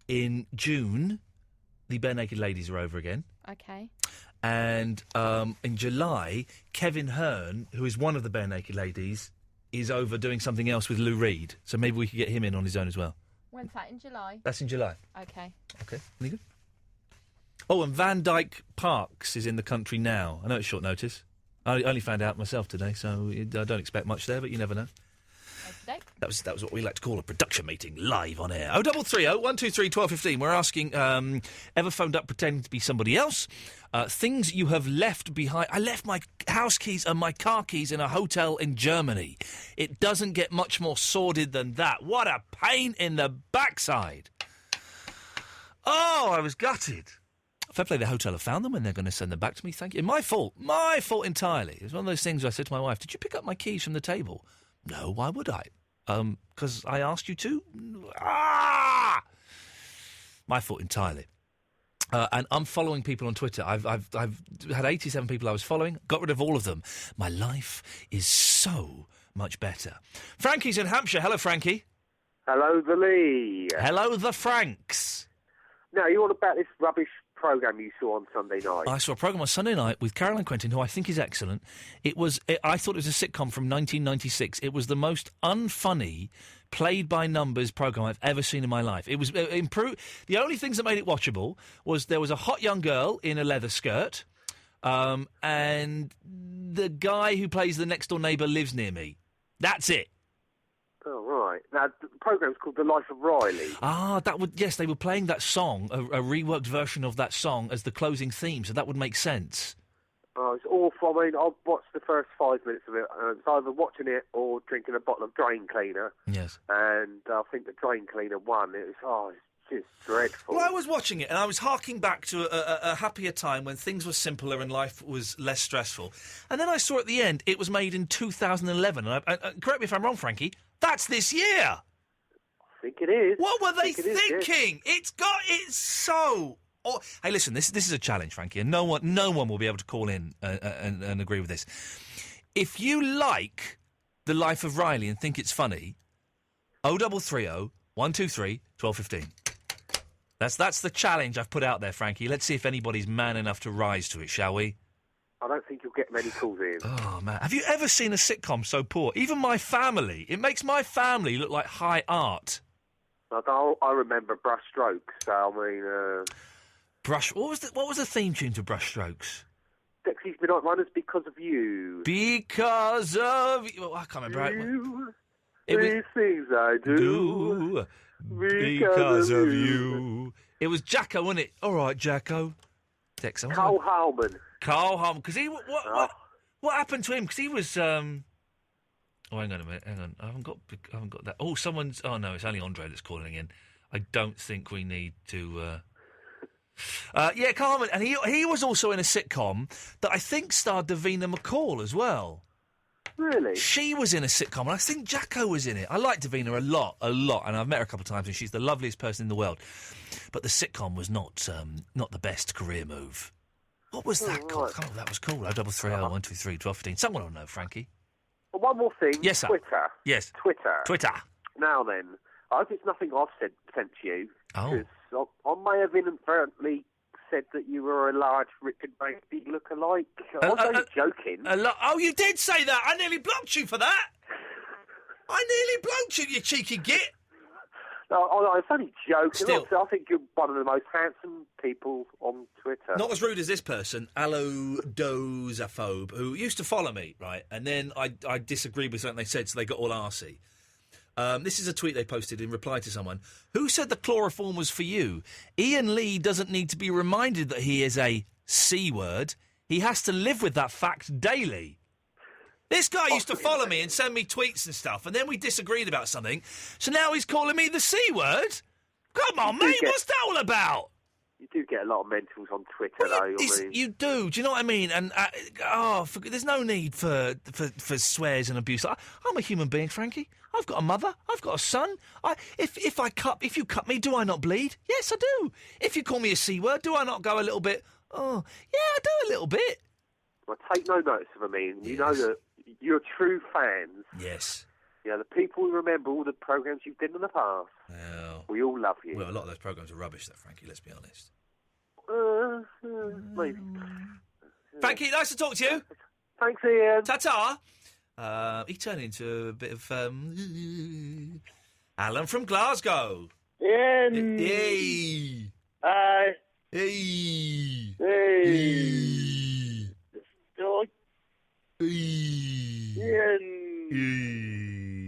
In June, the Bare Naked Ladies are over again. Okay. And in July, Kevin Hearn, who is one of the Bare Naked Ladies, is over doing something else with Lou Reed. So maybe we could get him in on his own as well. When's that? In July? That's in July. Okay. Okay. Any good? Oh, and Van Dyke Parks is in the country now. I know it's short notice. I only found out myself today, so I don't expect much there, but you never know. Okay. That was what we like to call a production meeting, live on air. 0330 123 1215. We're asking, ever phoned up pretending to be somebody else? Things you have left behind. I left my house keys and my car keys in a hotel in Germany. It doesn't get much more sordid than that. What a pain in the backside. Oh, I was gutted. Fair play, the hotel have found them and they're going to send them back to me. Thank you. My fault entirely. It was one of those things where I said to my wife, did you pick up my keys from the table? No, why would I? Because I asked you to? My fault entirely. And I'm following people on Twitter. I've had 87 people I was following, got rid of all of them. My life is so much better. Frankie's in Hampshire. Hello, Frankie. Hello, the Lee. Hello, the Franks. Now, you want about this rubbish programme you saw on Sunday night? I saw a programme on Sunday night with Caroline Quentin, who I think is excellent. I thought it was a sitcom from 1996. It was the most unfunny, played-by-numbers programme I've ever seen in my life. It was improved. The only things that made it watchable was there was a hot young girl in a leather skirt, and the guy who plays the next-door neighbour lives near me. That's it. Oh, right. Now, the programme's called The Life of Riley. Yes, they were playing that song, a reworked version of that song as the closing theme, so that would make sense. Oh, it's awful. I mean, I've watched the first 5 minutes of it, and it's either watching it or drinking a bottle of drain cleaner. Yes. And I think the drain cleaner won. It's just dreadful. Well, I was watching it, and I was harking back to a happier time when things were simpler and life was less stressful. And then I saw at the end, it was made in 2011. And correct me if I'm wrong, Frankie, that's this year. I think it is. What were they thinking? It's so... Oh, hey, listen, this is a challenge, Frankie, and no one will be able to call in and agree with this. If you like The Life of Riley and think it's funny, 0330 123 1215. That's the challenge I've put out there, Frankie. Let's see if anybody's man enough to rise to it, shall we? I don't think you'll get many calls in. Oh, man. Have you ever seen a sitcom so poor? Even my family. It makes my family look like high art. I remember Brush Strokes, so I mean... What was the theme tune to Brush Strokes? Dexys Midnight Runners, Because of You. Because of... Well, I can't remember. These things I do because of you. It was Jacko, wasn't it? All right, Jacko. Carl Howman. Carl Howman, because he what happened to him? Because he was. Oh, hang on a minute. Hang on, I haven't got that. Oh, someone's. Oh no, it's only Andre that's calling in. I don't think we need to. Yeah, Carl Howman, and he was also in a sitcom that I think starred Davina McCall as well. Really? She was in a sitcom, and I think Jacko was in it. I like Davina a lot, and I've met her a couple of times, and she's the loveliest person in the world. But the sitcom was not the best career move. What was that called? I can't remember what that was called. 0330 123 1215. Someone will know, Frankie. Well, one more thing. Yes, sir. Twitter. Yes. Twitter. Now then, I hope it's nothing I've sent to you. Oh. Because I may have inadvertently said that you were a large Richard Baby look-alike. I was only joking. Oh, you did say that. I nearly blocked you for that. I nearly blocked you, you cheeky git. No, I was only joking. Still. I think you're one of the most handsome people on Twitter. Not as rude as this person, Allodozaphobe, who used to follow me, right? And then I disagreed with something they said, so they got all arsey. This is a tweet they posted in reply to someone. Who said the chloroform was for you? Iain Lee doesn't need to be reminded that he is a C word. He has to live with that fact daily. This guy used to follow me and send me tweets and stuff, and then we disagreed about something, so now he's calling me the C word? Come on, mate, what's that all about? You do get a lot of mentals on Twitter, though. You do you know what I mean? And, there's no need for swears and abuse. I'm a human being, Frankie. I've got a mother. I've got a son. If you cut me, do I not bleed? Yes, I do. If you call me a C word, do I not go a little bit, oh, yeah, I do a little bit. Well, take no notice of them, Ian. You know that you're true fans. Yes. You know, the people who remember all the programmes you've done in the past. Well, we all love you. Well, a lot of those programmes are rubbish, though, Frankie, let's be honest. Maybe. Frankie, nice to talk to you. Thanks, Ian. Ta-ta. He turned into a bit of Alan from Glasgow. Ian. Hey. Hi. Hey. Hey. Dog. Ian.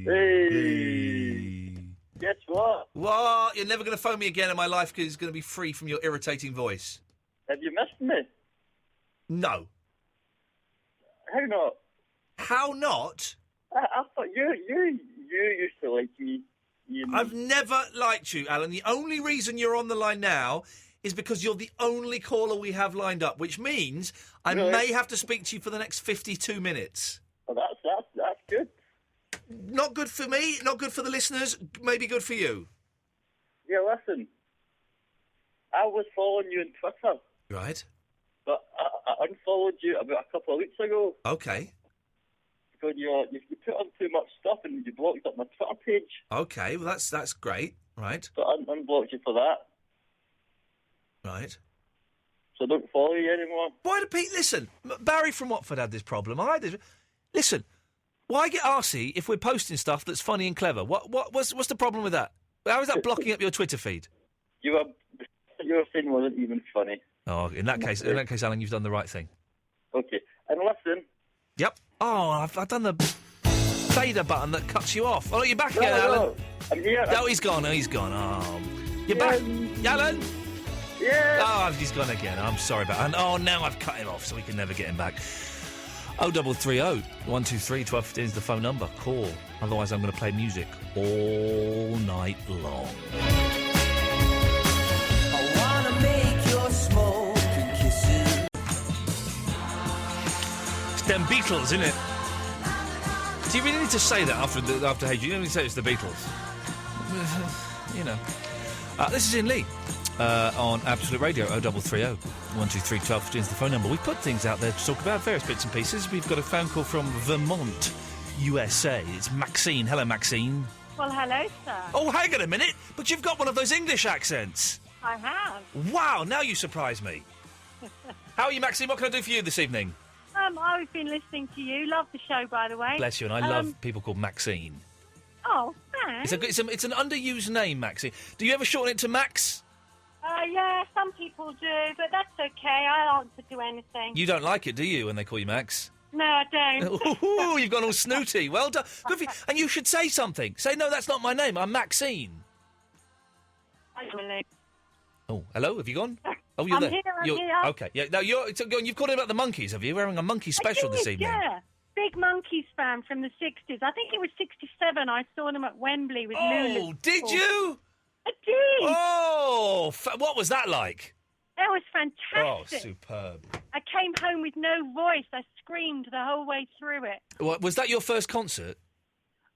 Hey. Guess what? What? You're never going to phone me again, and my life is going to be free from your irritating voice. Have you missed me? No. How not? How not? I thought you used to like me. I've never liked you, Alan. The only reason you're on the line now is because you're the only caller we have lined up, which means I may have to speak to you for the next 52 minutes. Well, that's good. Not good for me, not good for the listeners, maybe good for you. Yeah, listen. I was following you on Twitter. Right. But I unfollowed you about a couple of weeks ago. Okay. Because you put on too much stuff and you blocked up my Twitter page. Okay, well that's great, right. So I unblocked you for that. Right. So I don't follow you anymore. Why do Pete... Listen, Barry from Watford had this problem. I did. Listen, why get arsey if we're posting stuff that's funny and clever? What's the problem with that? How is that blocking up your Twitter feed? Your thing wasn't even funny. Oh, in that case, Alan, you've done the right thing. Okay, and listen. Yep. Oh, I've done the fader button that cuts you off. Oh, you're back again, Alan. I'm here. No, he's gone. Oh, you're back, Alan. Yeah. Oh, he's gone again. I'm sorry about that. And now I've cut him off, so we can never get him back. 0330 123 1215 is the phone number. Call. Otherwise, I'm going to play music all night long. I wanna make your smoking kisses. It's them Beatles, isn't it? Do you really need to say that after Hey Jude? You don't need to say it's the Beatles. You know. This is Iain Lee on Absolute Radio. 0330 123 1215 is the phone number. We put things out there to talk about various bits and pieces. We've got a phone call from Vermont, USA. It's Maxine. Hello, Maxine. Well, hello, sir. Oh, hang on a minute. But you've got one of those English accents. I have. Wow, now you surprise me. How are you, Maxine? What can I do for you this evening? I've been listening to you. Love the show, by the way. Bless you, and I love people called Maxine. Oh, thanks. It's an underused name, Maxine. Do you ever shorten it to Max? Yeah, some people do, but that's okay. I'll answer to anything. You don't like it, do you, when they call you Max? No, I don't. Ooh, you've gone all snooty. Well done. Good for you. And you should say something. Say, no, that's not my name. I'm Maxine. Oh, hello. Have you gone? Oh, you're I'm there. here, I'm You're- here. Okay. Yeah. No, you've called in about the monkeys, have you? We're having a monkey special this evening. Yeah. Big Monkeys fan from the 60s. I think it was 67. I saw them at Wembley with Lulu. Oh, did you? I did. Oh, what was that like? It was Oh, fantastic. superb. I came home with no voice. I screamed the whole way through it. Was that your first concert?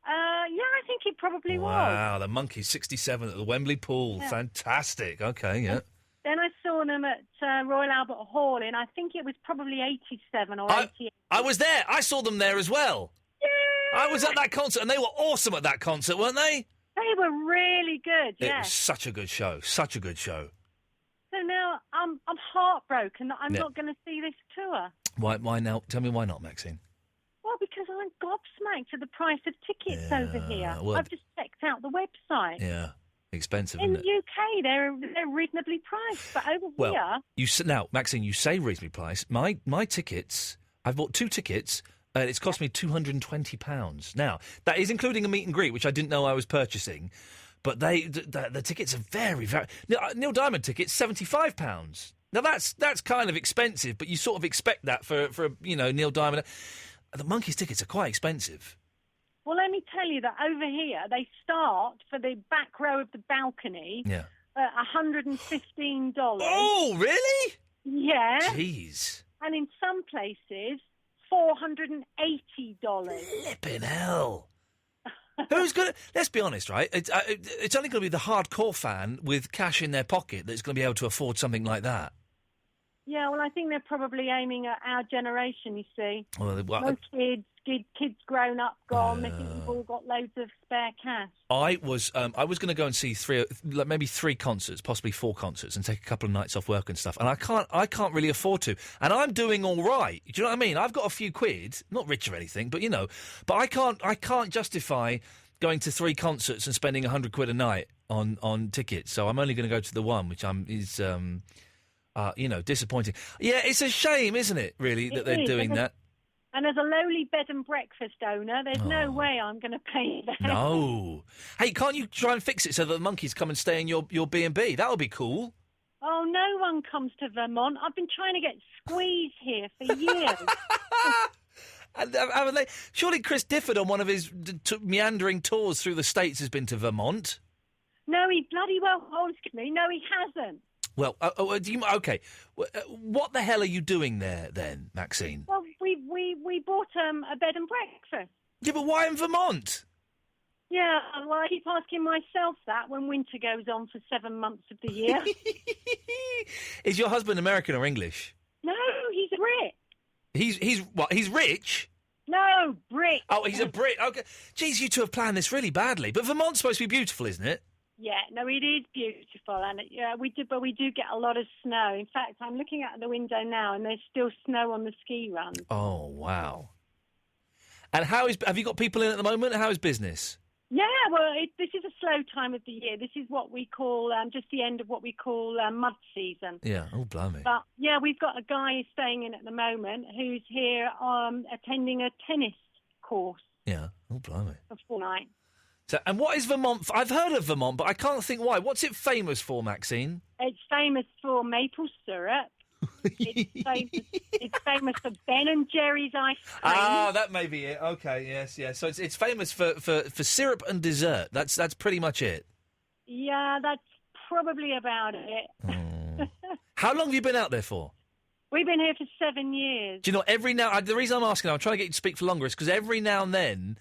Yeah, I think it probably was. Wow, the Monkeys, 67 at the Wembley Pool. Yeah. Fantastic. Okay, yeah. Then I saw them at Royal Albert Hall in, I think it was probably 87 or 88. I was there. I saw them there as well. Yeah. I was at that concert, and they were awesome at that concert, weren't they? They were really good, It yeah. was such a good show. Such a good show. So now I'm heartbroken that I'm Yeah. not going to see this tour. Why now? Tell me why not, Maxine. Well, because I'm gobsmacked at the price of tickets over here. well- I've just checked out the website. Yeah. Expensive, In isn't the it? UK, they're reasonably priced, but over Well, here, now, Maxine, you say reasonably priced. My tickets, I've bought 2 tickets. It's cost me £220. Now, that is including a meet and greet, which I didn't know I was purchasing. But the tickets are very, very... Neil Diamond tickets, £75. Now, that's kind of expensive, but you sort of expect that for Neil Diamond. The Monkeys tickets are quite expensive. well, let me tell you that over here, they start for the back row of the balcony Yeah. at $115. Oh, really? Yeah. Jeez. And in some places, $480. Flippin' hell. Who's going to... Let's be honest, right? It's only going to be the hardcore fan with cash in their pocket that's going to be able to afford something like that. Yeah, well, I think they're probably aiming at our generation, you see. Well, No kids grown up, gone. They think we've all got loads of spare cash. I was going to go and see maybe 3 concerts, possibly 4 concerts, and take a couple of nights off work and stuff. And I can't really afford to. And I'm doing all right. Do you know what I mean? I've got a few quid, not rich or anything, but But I can't justify going to 3 concerts and spending £100 a night on tickets. So I'm only going to go to the one, which is disappointing. Yeah, it's a shame, isn't it? Really, that they're doing that. And as a lowly bed and breakfast owner, there's no way I'm going to pay that. No. Hey, can't you try and fix it so that the Monkeys come and stay in your B&B? That would be cool. Oh, no one comes to Vermont. I've been trying to get Squeeze here for years. And haven't they? Surely Chris Difford on one of his meandering tours through the States has been to Vermont. No, he bloody well holds me. No, he hasn't. Well, okay. What the hell are you doing there then, Maxine? Well, we bought a bed and breakfast. Yeah, but why in Vermont? Yeah, well, I keep asking myself that when winter goes on for 7 months of the year. Is your husband American or English? No, he's a Brit. He's what? He's rich? No, Brit. Oh, he's a Brit. Okay. Geez, you two have planned this really badly. But Vermont's supposed to be beautiful, isn't it? Yeah, no, it is beautiful, and we do get a lot of snow. In fact, I'm looking out the window now, and there's still snow on the ski run. Oh, wow. And have you got people in at the moment? How is business? Yeah, well, this is a slow time of the year. This is what we call just the end of what we call mud season. Yeah, oh, blimey. But, yeah, we've got a guy staying in at the moment who's here attending a tennis course. Yeah, oh, blimey. For 4 nights. So, and what is Vermont? I've heard of Vermont, but I can't think why. What's it famous for, Maxine? It's famous for maple syrup. It's famous for Ben and Jerry's ice cream. Ah, that may be it. Okay, yes. So it's famous for syrup and dessert. That's pretty much it. Yeah, that's probably about it. How long have you been out there for? We've been here for 7 years. Do you know, the reason I'm asking, I'm trying to get you to speak for longer, is because every now and then,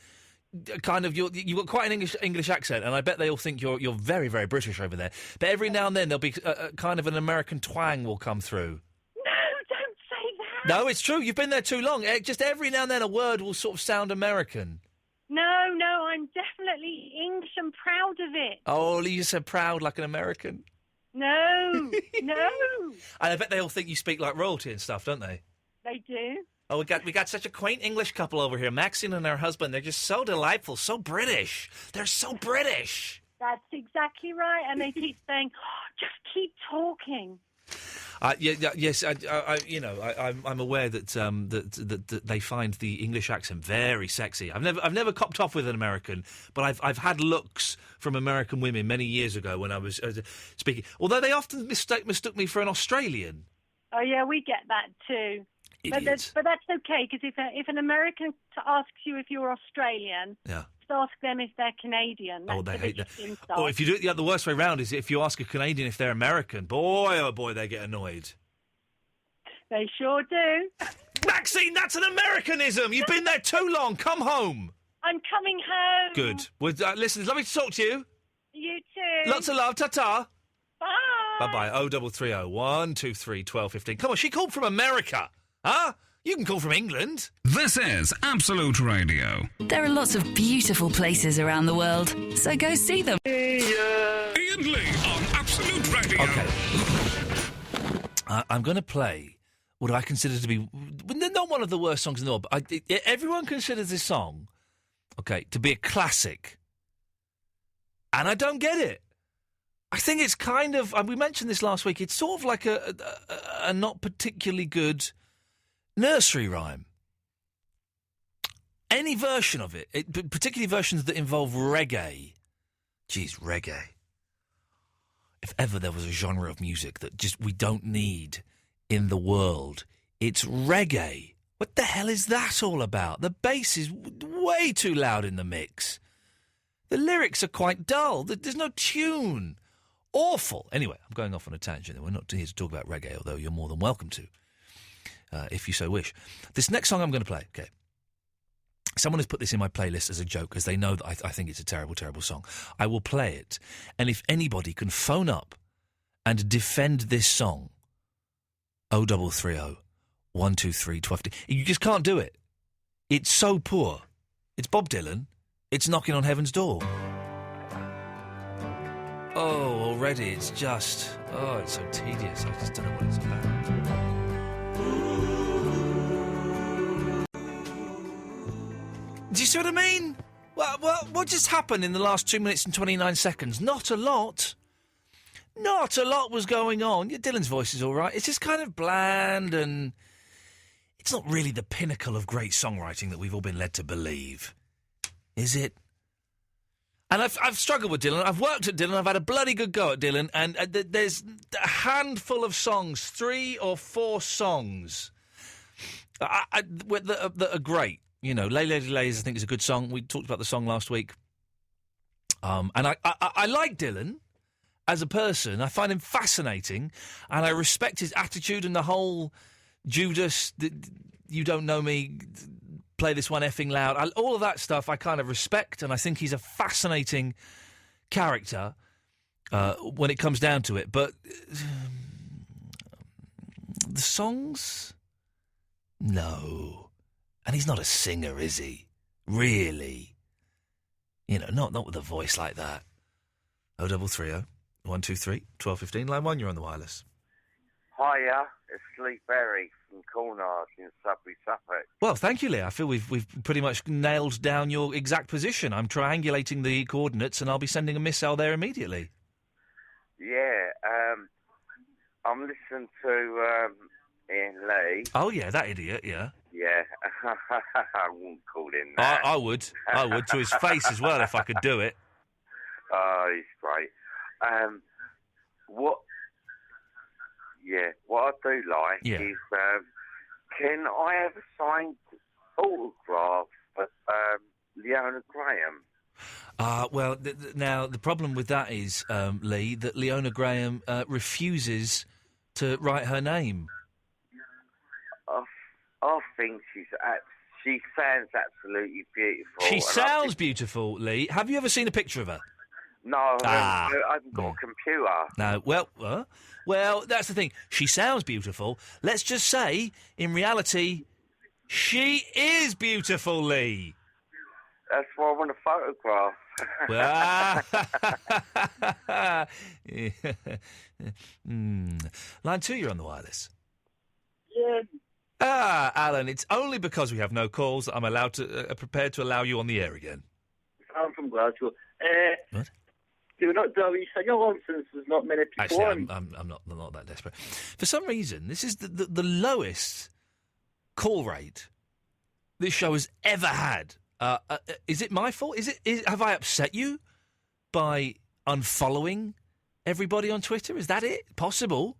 kind of, you've got quite an English accent, and I bet they all think you're very, very British over there. But every now and then, there'll be kind of an American twang will come through. No, it's true. You've been there too long. Just every now and then a word will sort of sound American. No, I'm definitely English and proud of it. Oh, you said proud like an American? No. And I bet they all think you speak like royalty and stuff, don't they? They do. Oh, we got such a quaint English couple over here, Maxine and her husband. They're just so delightful, so British. They're so British. That's exactly right. And they keep saying, just keep talking. Yes. I'm aware that that they find the English accent very sexy. I've never copped off with an American, but I've had looks from American women many years ago when I was speaking. Although they often mistook me for an Australian. Oh yeah, we get that too. Idiots. But that's okay, because if an American asks you if you're Australian, Yeah. just ask them if they're Canadian. That's They the hate that. biggest insult. Or if you do it the worst way round is if you ask a Canadian if they're American. Boy, oh boy, they get annoyed. They sure do. Maxine, that's an Americanism. You've been there too long. Come home. I'm coming home. Good. Well, listen, it's lovely to talk to you. You too. Lots of love. Ta-ta. Bye. Bye-bye. 0330 123 1215. Come on, she called from America. Huh? You can call from England. This is Absolute Radio. There are lots of beautiful places around the world, so go see them. Iain Lee on Absolute Radio. Okay. I'm going to play what I consider to be not one of the worst songs in the world, but everyone considers this song, okay, to be a classic. And I don't get it. I think it's kind of, we mentioned this last week, it's sort of like a not particularly good nursery rhyme. Any version of it, particularly versions that involve reggae. Geez, reggae. If ever there was a genre of music that just we don't need in the world, it's reggae. What the hell is that all about? The bass is way too loud in the mix. The lyrics are quite dull. There's no tune. Awful. Anyway, I'm going off on a tangent. We're not here to talk about reggae, although you're more than welcome to. If you so wish. This next song I'm going to play, okay. Someone has put this in my playlist as a joke, because they know that I think it's a terrible, terrible song. I will play it, and if anybody can phone up and defend this song, 0330 123 12. You just can't do it. It's so poor. It's Bob Dylan. It's Knocking on Heaven's Door. Oh, already it's just... Oh, it's so tedious. I just don't know what it's about. Do you see what I mean? Well, what just happened in the last 2 minutes and 29 seconds? Not a lot. Not a lot was going on. Yeah, Dylan's voice is all right. It's just kind of bland, and it's not really the pinnacle of great songwriting that we've all been led to believe. Is it? And I've struggled with Dylan. I've worked at Dylan. I've had a bloody good go at Dylan. And there's a handful of songs, 3 or 4 songs that are great. You know, Lay Lady Lays, I think, is a good song. We talked about the song last week. And I like Dylan as a person. I find him fascinating. And I respect his attitude and the whole Judas, you don't know me, play this one effing loud. All of that stuff I kind of respect, and I think he's a fascinating character when it comes down to it. But the songs? No. And he's not a singer, is he? Really? You know, not with a voice like that. 0330 123 1215. Line 1, you're on the wireless. Hiya, it's Lee Berry from Cornard in Sudbury, Suffolk. Well, thank you, Lee. I feel we've pretty much nailed down your exact position. I'm triangulating the coordinates, and I'll be sending a missile there immediately. Yeah, I'm listening to Iain Lee. Oh, yeah, that idiot, yeah. Yeah, I wouldn't call him that. I would, to his face as well, if I could do it. Oh, he's great. What I do like is, can I have a signed autograph of Leona Graham? Well, now, the problem with that is, Lee, that Leona Graham refuses to write her name. I think she sounds absolutely beautiful. She sounds beautiful, Lee. Have you ever seen a picture of her? No, I haven't got a computer. No, well, that's the thing. She sounds beautiful. Let's just say, in reality, she is beautiful, Lee. That's why I want a photograph. Line 2, you're on the wireless. Yeah. Alan, it's only because we have no calls that I'm allowed to prepared to allow you on the air again. I'm from Glasgow. What? Do not do you say your nonsense. There's not many people Actually, on. I'm not that desperate. For some reason, this is the lowest call rate this show has ever had. Is it my fault? Have I upset you by unfollowing everybody on Twitter? Is that it? Possible.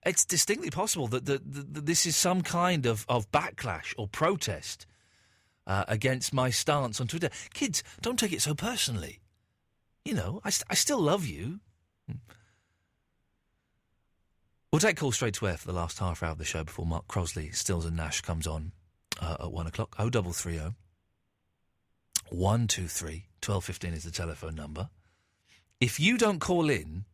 It's distinctly possible that this is some kind of backlash or protest against my stance on Twitter. Kids, don't take it so personally. You know, I still love you. We'll take calls straight to air for the last half hour of the show before Mark Crosley, Stills and Nash comes on at 1 o'clock. 0330 123 1215 is the telephone number. If you don't call in,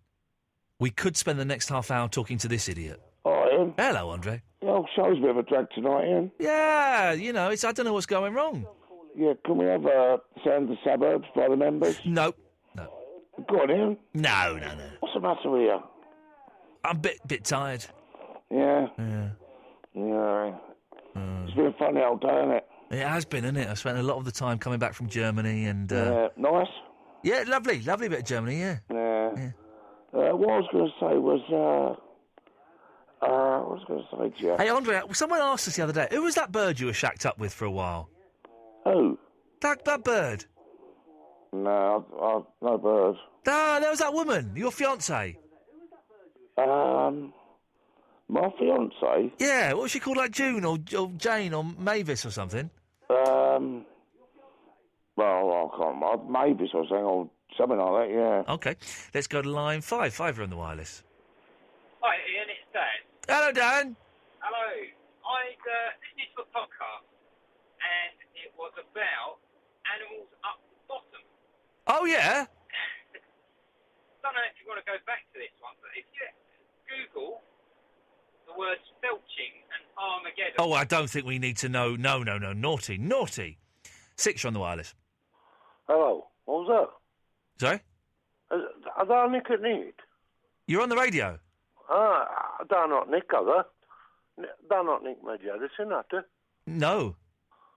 we could spend the next half hour talking to this idiot. Oh, Ian. Hello, Andre. The whole show's a bit of a drag tonight, Ian. Yeah, you know, I don't know what's going wrong. Yeah, can we have Sound the Suburbs by the members? No. Go on, Ian. No. What's the matter with you? I'm a bit tired. Yeah. Yeah. It's been a funny old day, hasn't it? It has been, hasn't it? I spent a lot of the time coming back from Germany and... Nice? Yeah, lovely bit of Germany, yeah. Yeah. What I was going to say was... what was I going to say to you? Hey, Andre, someone asked us the other day, who was that bird you were shacked up with for a while? Who? That bird. No, no bird. Ah, there was that woman, your fiancée. My fiancée? Yeah, what was she called, like June or Jane or Mavis or something? Well, I can't remember. Mavis or something like that, yeah. OK, let's go to line 5. 5 are on the wireless. Hi, Ian, it's Dan. Hello, Dan. Hello. I listened to a podcast, and it was about animals up the bottom. Oh, yeah? Don't know if you want to go back to this one, but if you Google the words felching and Armageddon... Oh, I don't think we need to know. No. Naughty. 6, you're on the wireless. Hello, what was that? Sorry? Are they Nick at Nick? You're on the radio. They're not Nick, are they? They're not Nick Medjadison, are they? No.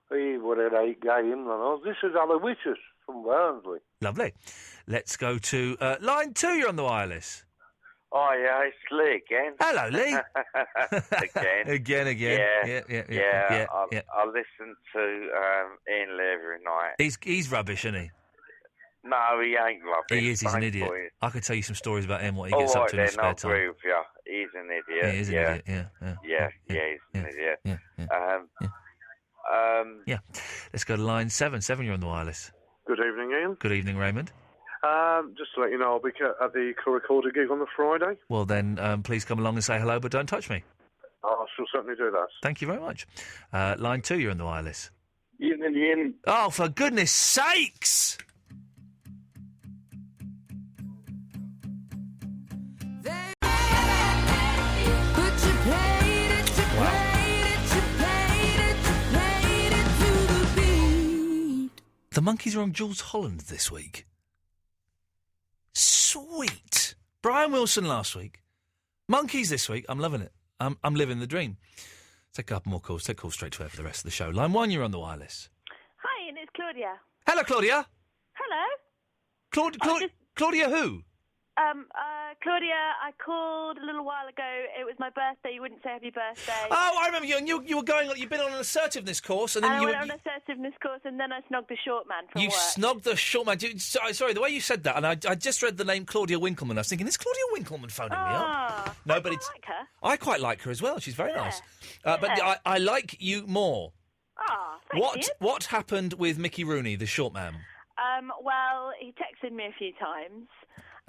He would have a game, and all. This is Aloysius from Barnsley. Lovely. Let's go to line 2, you're on the wireless. Oh, yeah, it's Lee again. Hello, Lee. Again. Again. Yeah. I listen to Ian Lee every night. He's rubbish, isn't he? No, he ain't rubbish. He is, he's an idiot. I could tell you some stories about him, what he gets up to in his spare I'll time. agree with you. He's an idiot. He is an idiot, Yeah, he's an idiot. Yeah. Let's go to line 7. 7, you're on the wireless. Good evening, Ian. Good evening, Raymond. Just to let you know, I'll be at the Recorder gig on the Friday. Well, then, please come along and say hello, but don't touch me. I shall certainly do that. Thank you very much. Line 2, you're on the wireless. Ian. Oh, for goodness sakes! The Monkees are on Jules Holland this week. Sweet. Brian Wilson last week. Monkees this week. I'm loving it. I'm living the dream. Take a couple more calls. Take calls straight to air for the rest of the show. Line 1, you're on the wireless. Hi, and it's Claudia. Hello, Claudia. Hello. Claudia who? Claudia, I called a little while ago. It was my birthday. You wouldn't say happy birthday. Oh, I remember you. And you were going on. You've been on an assertiveness course, and then I went on an assertiveness course, and then I snogged the short man from you work. snogged the short man. Sorry, the way you said that, and I just read the name Claudia Winkleman. I was thinking, is Claudia Winkleman phoning me up? No, but it's. Like her. I quite like her as well. She's very nice. But I like you more. What happened with Mickey Rooney, the short man? Well, he texted me a few times.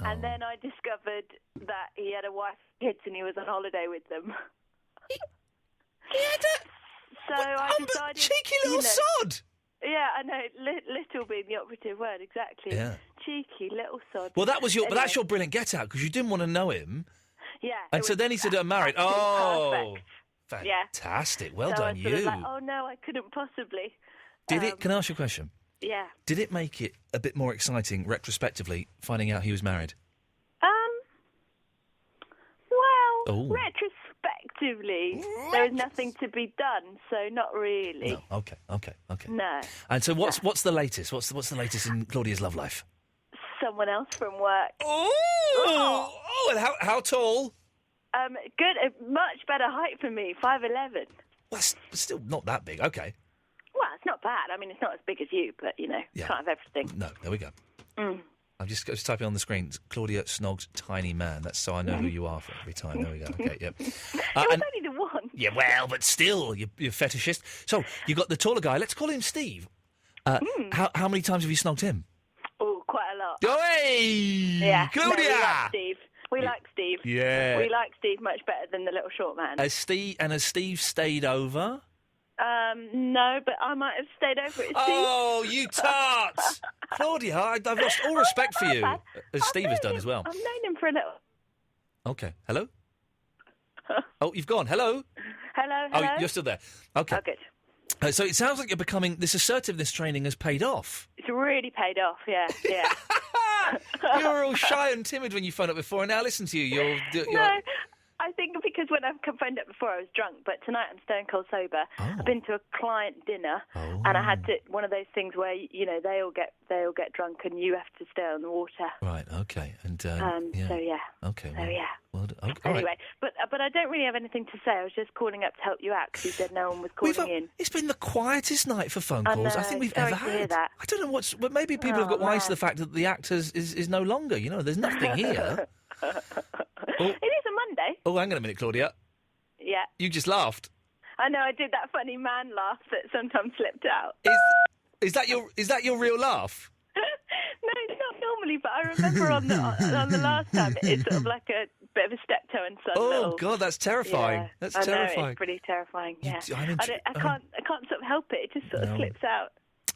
And then I discovered that he had a wife and kids and he was on holiday with them. So I decided... Cheeky little sod! Yeah, I know. Little being the operative word, exactly. Yeah. Cheeky little sod. Well, that's your brilliant get-out, because you didn't want to know him. Yeah. And so then he said, I'm married. Oh, perfect. Fantastic. Well so done, I sort of you. like, oh, no, I couldn't possibly. Can I ask you a question? Yeah. Did it make it a bit more exciting, retrospectively, finding out he was married? Well, retrospectively, there was nothing to be done, so not really. No. Okay. No. And so what's the latest? What's the latest in Claudia's love life? So someone else from work. Oh, and how tall? Good, much better height for me, 5'11". Well, it's still not that big. Okay. Well, it's not bad. I mean, it's not as big as you, but, can't have everything. No, there we go. Mm. I'm just typing on the screen, Claudia Snoggs, tiny man. That's so I know who you are for every time. There we go. Okay, yep. It was only the one. Yeah, well, but still, you're fetishist. So, you got the taller guy. Let's call him Steve. How many times have you snogged him? Oh, quite a lot. Hey! Yeah. Claudia! No, we like Steve. We like Steve. Yeah. We like Steve much better than the little short man. Has Steve stayed over? No, but I might have stayed over at Steve. Oh, you tart! Claudia, I've lost all respect for you, as Steve has done as well. I've known him for a little... Okay, hello? Oh, you've gone. Hello? Hello? Oh, you're still there. Okay. Oh, good. So it sounds like you're becoming... This assertiveness training has paid off. It's really paid off, yeah. You were all shy and timid when you phoned up before, and now listen to you. You're No, I think because when I've phoned up before, I was drunk, but tonight I'm stone cold sober. I've been to a client dinner, and I had to one of those things where they all get drunk, and you have to stay on the water. Right. Okay. And So yeah. Okay. So yeah. Well, okay, Anyway, right. but I don't really have anything to say. I was just calling up to help you out because you said no one was calling in. It's been the quietest night for phone calls I think we've sorry ever to hear had. that. I don't know but maybe people have got wise to the fact that the actor is no longer. There's nothing here. It is a Monday. Oh, hang on a minute, Claudia. Yeah. You just laughed. I know. I did that funny man laugh that sometimes slipped out. Is that your real laugh? No, it's not normally, but I remember on the last time it's sort of like a bit of a steptoe and son. Oh God, that's terrifying. Yeah, That's I know, terrifying. it's pretty terrifying. Yeah, I can't sort of help it. It just sort of slips out.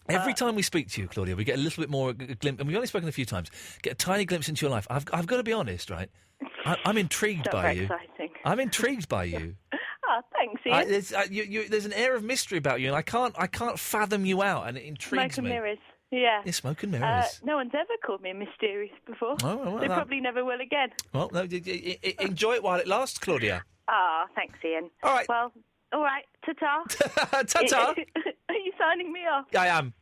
Every time we speak to you, Claudia, we get a little bit more glimpse, and we've only spoken a few times. Get a tiny glimpse into your life. I've got to be honest, right? I'm intrigued by you. Exciting. I'm intrigued by you. Oh, thanks, Ian. There's an air of mystery about you, and I can't fathom you out, and it intrigues Smoke and me. mirrors. Yeah. Smoke and mirrors. No one's ever called me mysterious before. Oh, well, they probably never will again. Well, no, enjoy it while it lasts, Claudia. Ah, thanks, Ian. All right. Well, all right. Ta-ta. Ta-ta. Are you signing me off? I am.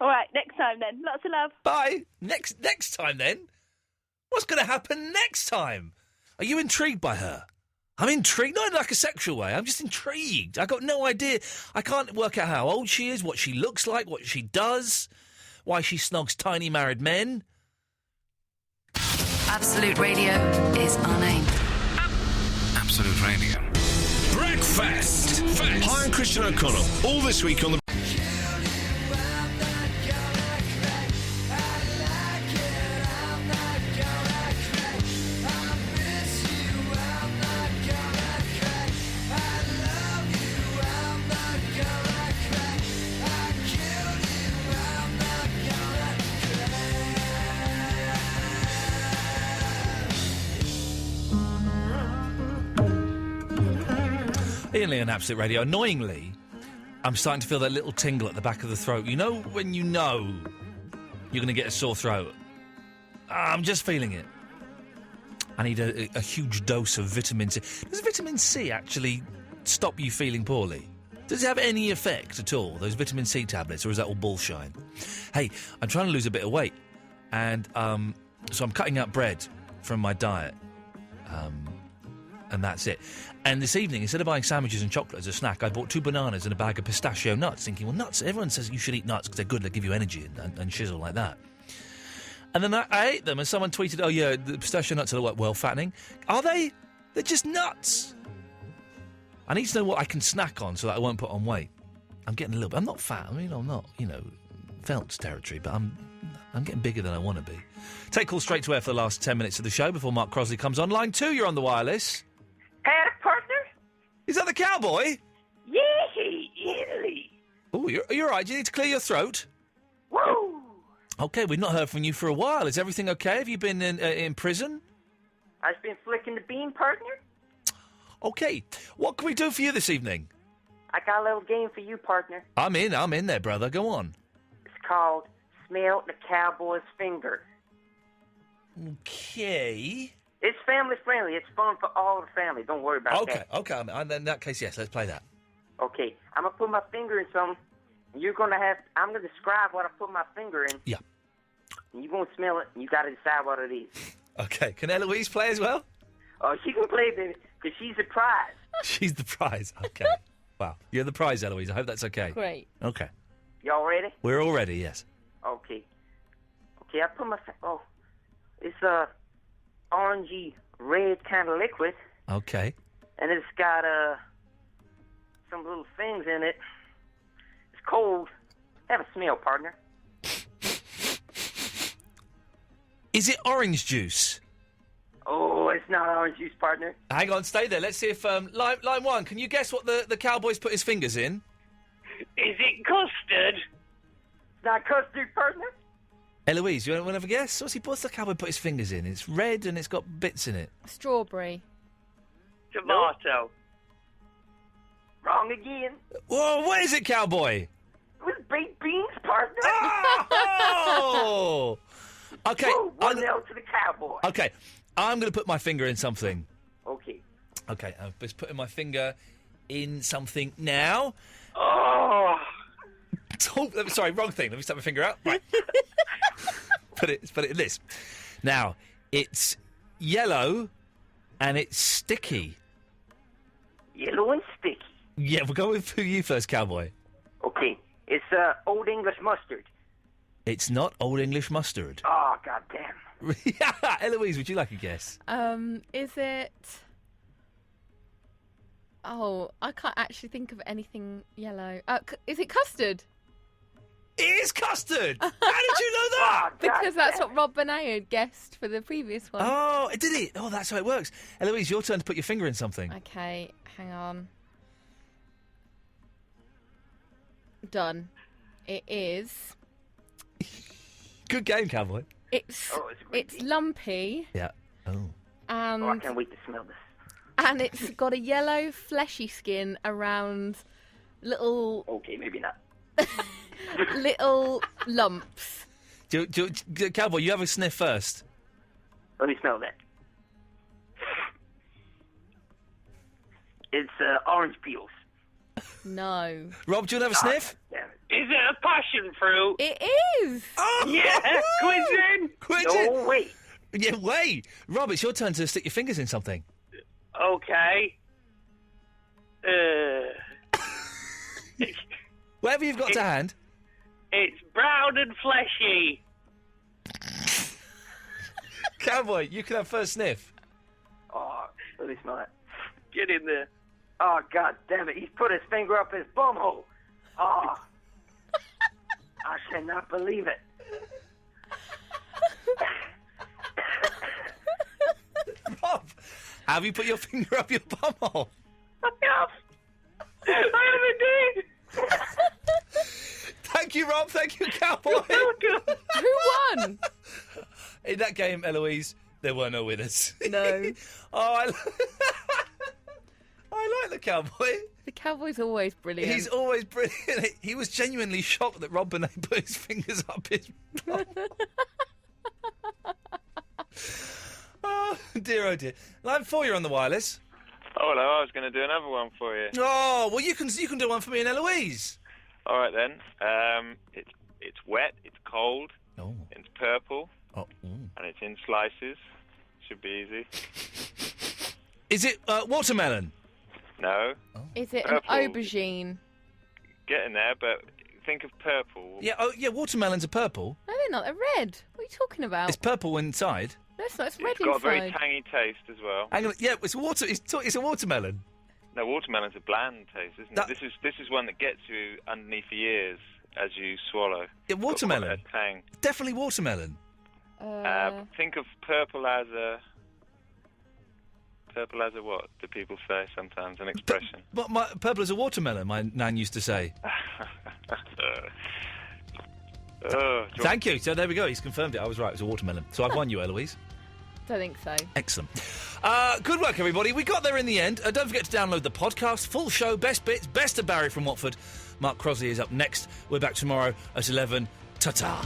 All right. Next time, then. Lots of love. Bye. Next time, then? What's going to happen next time? Are you intrigued by her? I'm intrigued, not in like a sexual way. I'm just intrigued. I got no idea. I can't work out how old she is, what she looks like, what she does, why she snogs tiny married men. Absolute Radio is our name. Absolute Radio. Breakfast. Hi, I'm Christian O'Connell. All this week on the... Iain Lee on Absolute Radio. Annoyingly, I'm starting to feel that little tingle at the back of the throat. You know when you know you're going to get a sore throat? I'm just feeling it. I need a huge dose of vitamin C. Does vitamin C actually stop you feeling poorly? Does it have any effect at all, those vitamin C tablets, or is that all bullshine? Hey, I'm trying to lose a bit of weight, and so I'm cutting out bread from my diet, and that's it. And this evening, instead of buying sandwiches and chocolate as a snack, I bought 2 bananas and a bag of pistachio nuts, thinking, well, nuts, everyone says you should eat nuts because they're good, they give you energy and shizzle like that. And then I ate them, and someone tweeted, oh, yeah, the pistachio nuts are well fattening. Are they? They're just nuts. I need to know what I can snack on so that I won't put on weight. I'm getting a little bit... I'm not fat. I mean, I'm not, Phelps territory, but I'm getting bigger than I want to be. Take calls straight to air for the last 10 minutes of the show before Mark Crosley comes on. Line 2, you're on the wireless. Partner? Is that the cowboy? Yeah. Oh, you're all right. Do you need to clear your throat? Whoa. Okay, we've not heard from you for a while. Is everything okay? Have you been in prison? I've been flicking the bean, partner. Okay. What can we do for you this evening? I got a little game for you, partner. I'm in there, brother. Go on. It's called Smell the Cowboy's Finger. Okay. It's family friendly. It's fun for all the family. Don't worry about that. Okay. In that case, yes, let's play that. Okay. I'm going to put my finger in something. I'm going to describe what I put my finger in. Yeah. and you won't smell it, and you got to decide what it is. Okay, can Eloise play as well? Oh, she can play, baby, because she's the prize. She's the prize. Okay. Wow. You're the prize, Eloise. I hope that's okay. Great. Okay. Y'all ready? We're all ready, yes. Okay. Okay, I put my... it's orangey red kind of liquid, Okay. and it's got some little things in it. It's cold. Have a smell, partner. Is it orange juice? Oh, it's not orange juice, partner. Hang on, stay there. Let's see if... line 1, can you guess what the cowboy's put his fingers in? Is it custard? It's not custard, partner. Eloise, you want to have a guess? What's the cowboy put his fingers in? It's red and it's got bits in it. Strawberry. Tomato. Wrong again. Whoa, what is it, cowboy? It was baked beans, partner. Oh! Okay. Woo, 1-0 to the cowboy. Okay, I'm going to put my finger in something. Okay. Okay, I'm just putting my finger in something now. Oh! Sorry, wrong thing. Let me stick my finger out. Right. put it in this. Now, it's yellow and it's sticky. Yellow and sticky. Yeah, we'll go with you first, cowboy. Okay. It's Old English mustard. It's not Old English mustard. Oh, goddamn. Eloise, would you like a guess? Is it... Oh, I can't actually think of anything yellow. Is it custard? It is custard! How did you know that? Because that's what Rob Bonet had guessed for the previous one. Oh, did it? Oh, that's how it works. Eloise, your turn to put your finger in something. Okay, hang on. Done. It is... Good game, cowboy. It's lumpy. Yeah. Oh. And I can't wait to smell this. And it's got a yellow fleshy skin around little... Okay, maybe not. little lumps. Cowboy, you have a sniff first. Let me smell that. It's orange peels. No. Rob, do you want to have a sniff? Is it a passion fruit? It is. Oh! Yeah, quiz in. No, wait. Yeah, wait. Rob, it's your turn to stick your fingers in something. Okay. Whatever you've got to hand. It's brown and fleshy. Cowboy, you can have first sniff. Oh, let me smell it. Get in there. Oh, God damn it. He's put his finger up his bumhole. Oh. I cannot believe it. Rob, have you put your finger up your bumhole? I have indeed. Thank you, Rob. Thank you, Cowboy. Who won? In that game, Eloise, there were no winners. No. I like the Cowboy. The Cowboy's always brilliant. He's always brilliant. He was genuinely shocked that Rob Bonet put his fingers up his bum. Oh, dear. Line 4, you're on the wireless. Oh, hello. I was going to do another one for you. Oh, well, you can do one for me and Eloise. All right, then. It's wet, it's cold, it's purple, and it's in slices. Should be easy. Is it watermelon? No. Is it Purple. an aubergine? Getting there, but think of purple. Yeah, watermelons are purple. No, they're not. They're red. What are you talking about? It's purple inside. No, it's not. It's red It's got a very inside. tangy taste as well. Hang on, yeah, it's a watermelon. No, watermelon's a bland taste, isn't it? This is one that gets you underneath the ears as you swallow. Yeah, watermelon. Got quite a tang. Definitely watermelon. Think of purple as a... Purple as a what? Do people say sometimes? An expression. Purple is a watermelon, my nan used to say. Thank you. So there we go. He's confirmed it. I was right. It was a watermelon. So I've won you, Eloise. Don't think so. Excellent. Good work, everybody. We got there in the end. Don't forget to download the podcast. Full show, best bits, best of Barry from Watford. Mark Crosley is up next. We're back tomorrow at 11. Ta-ta.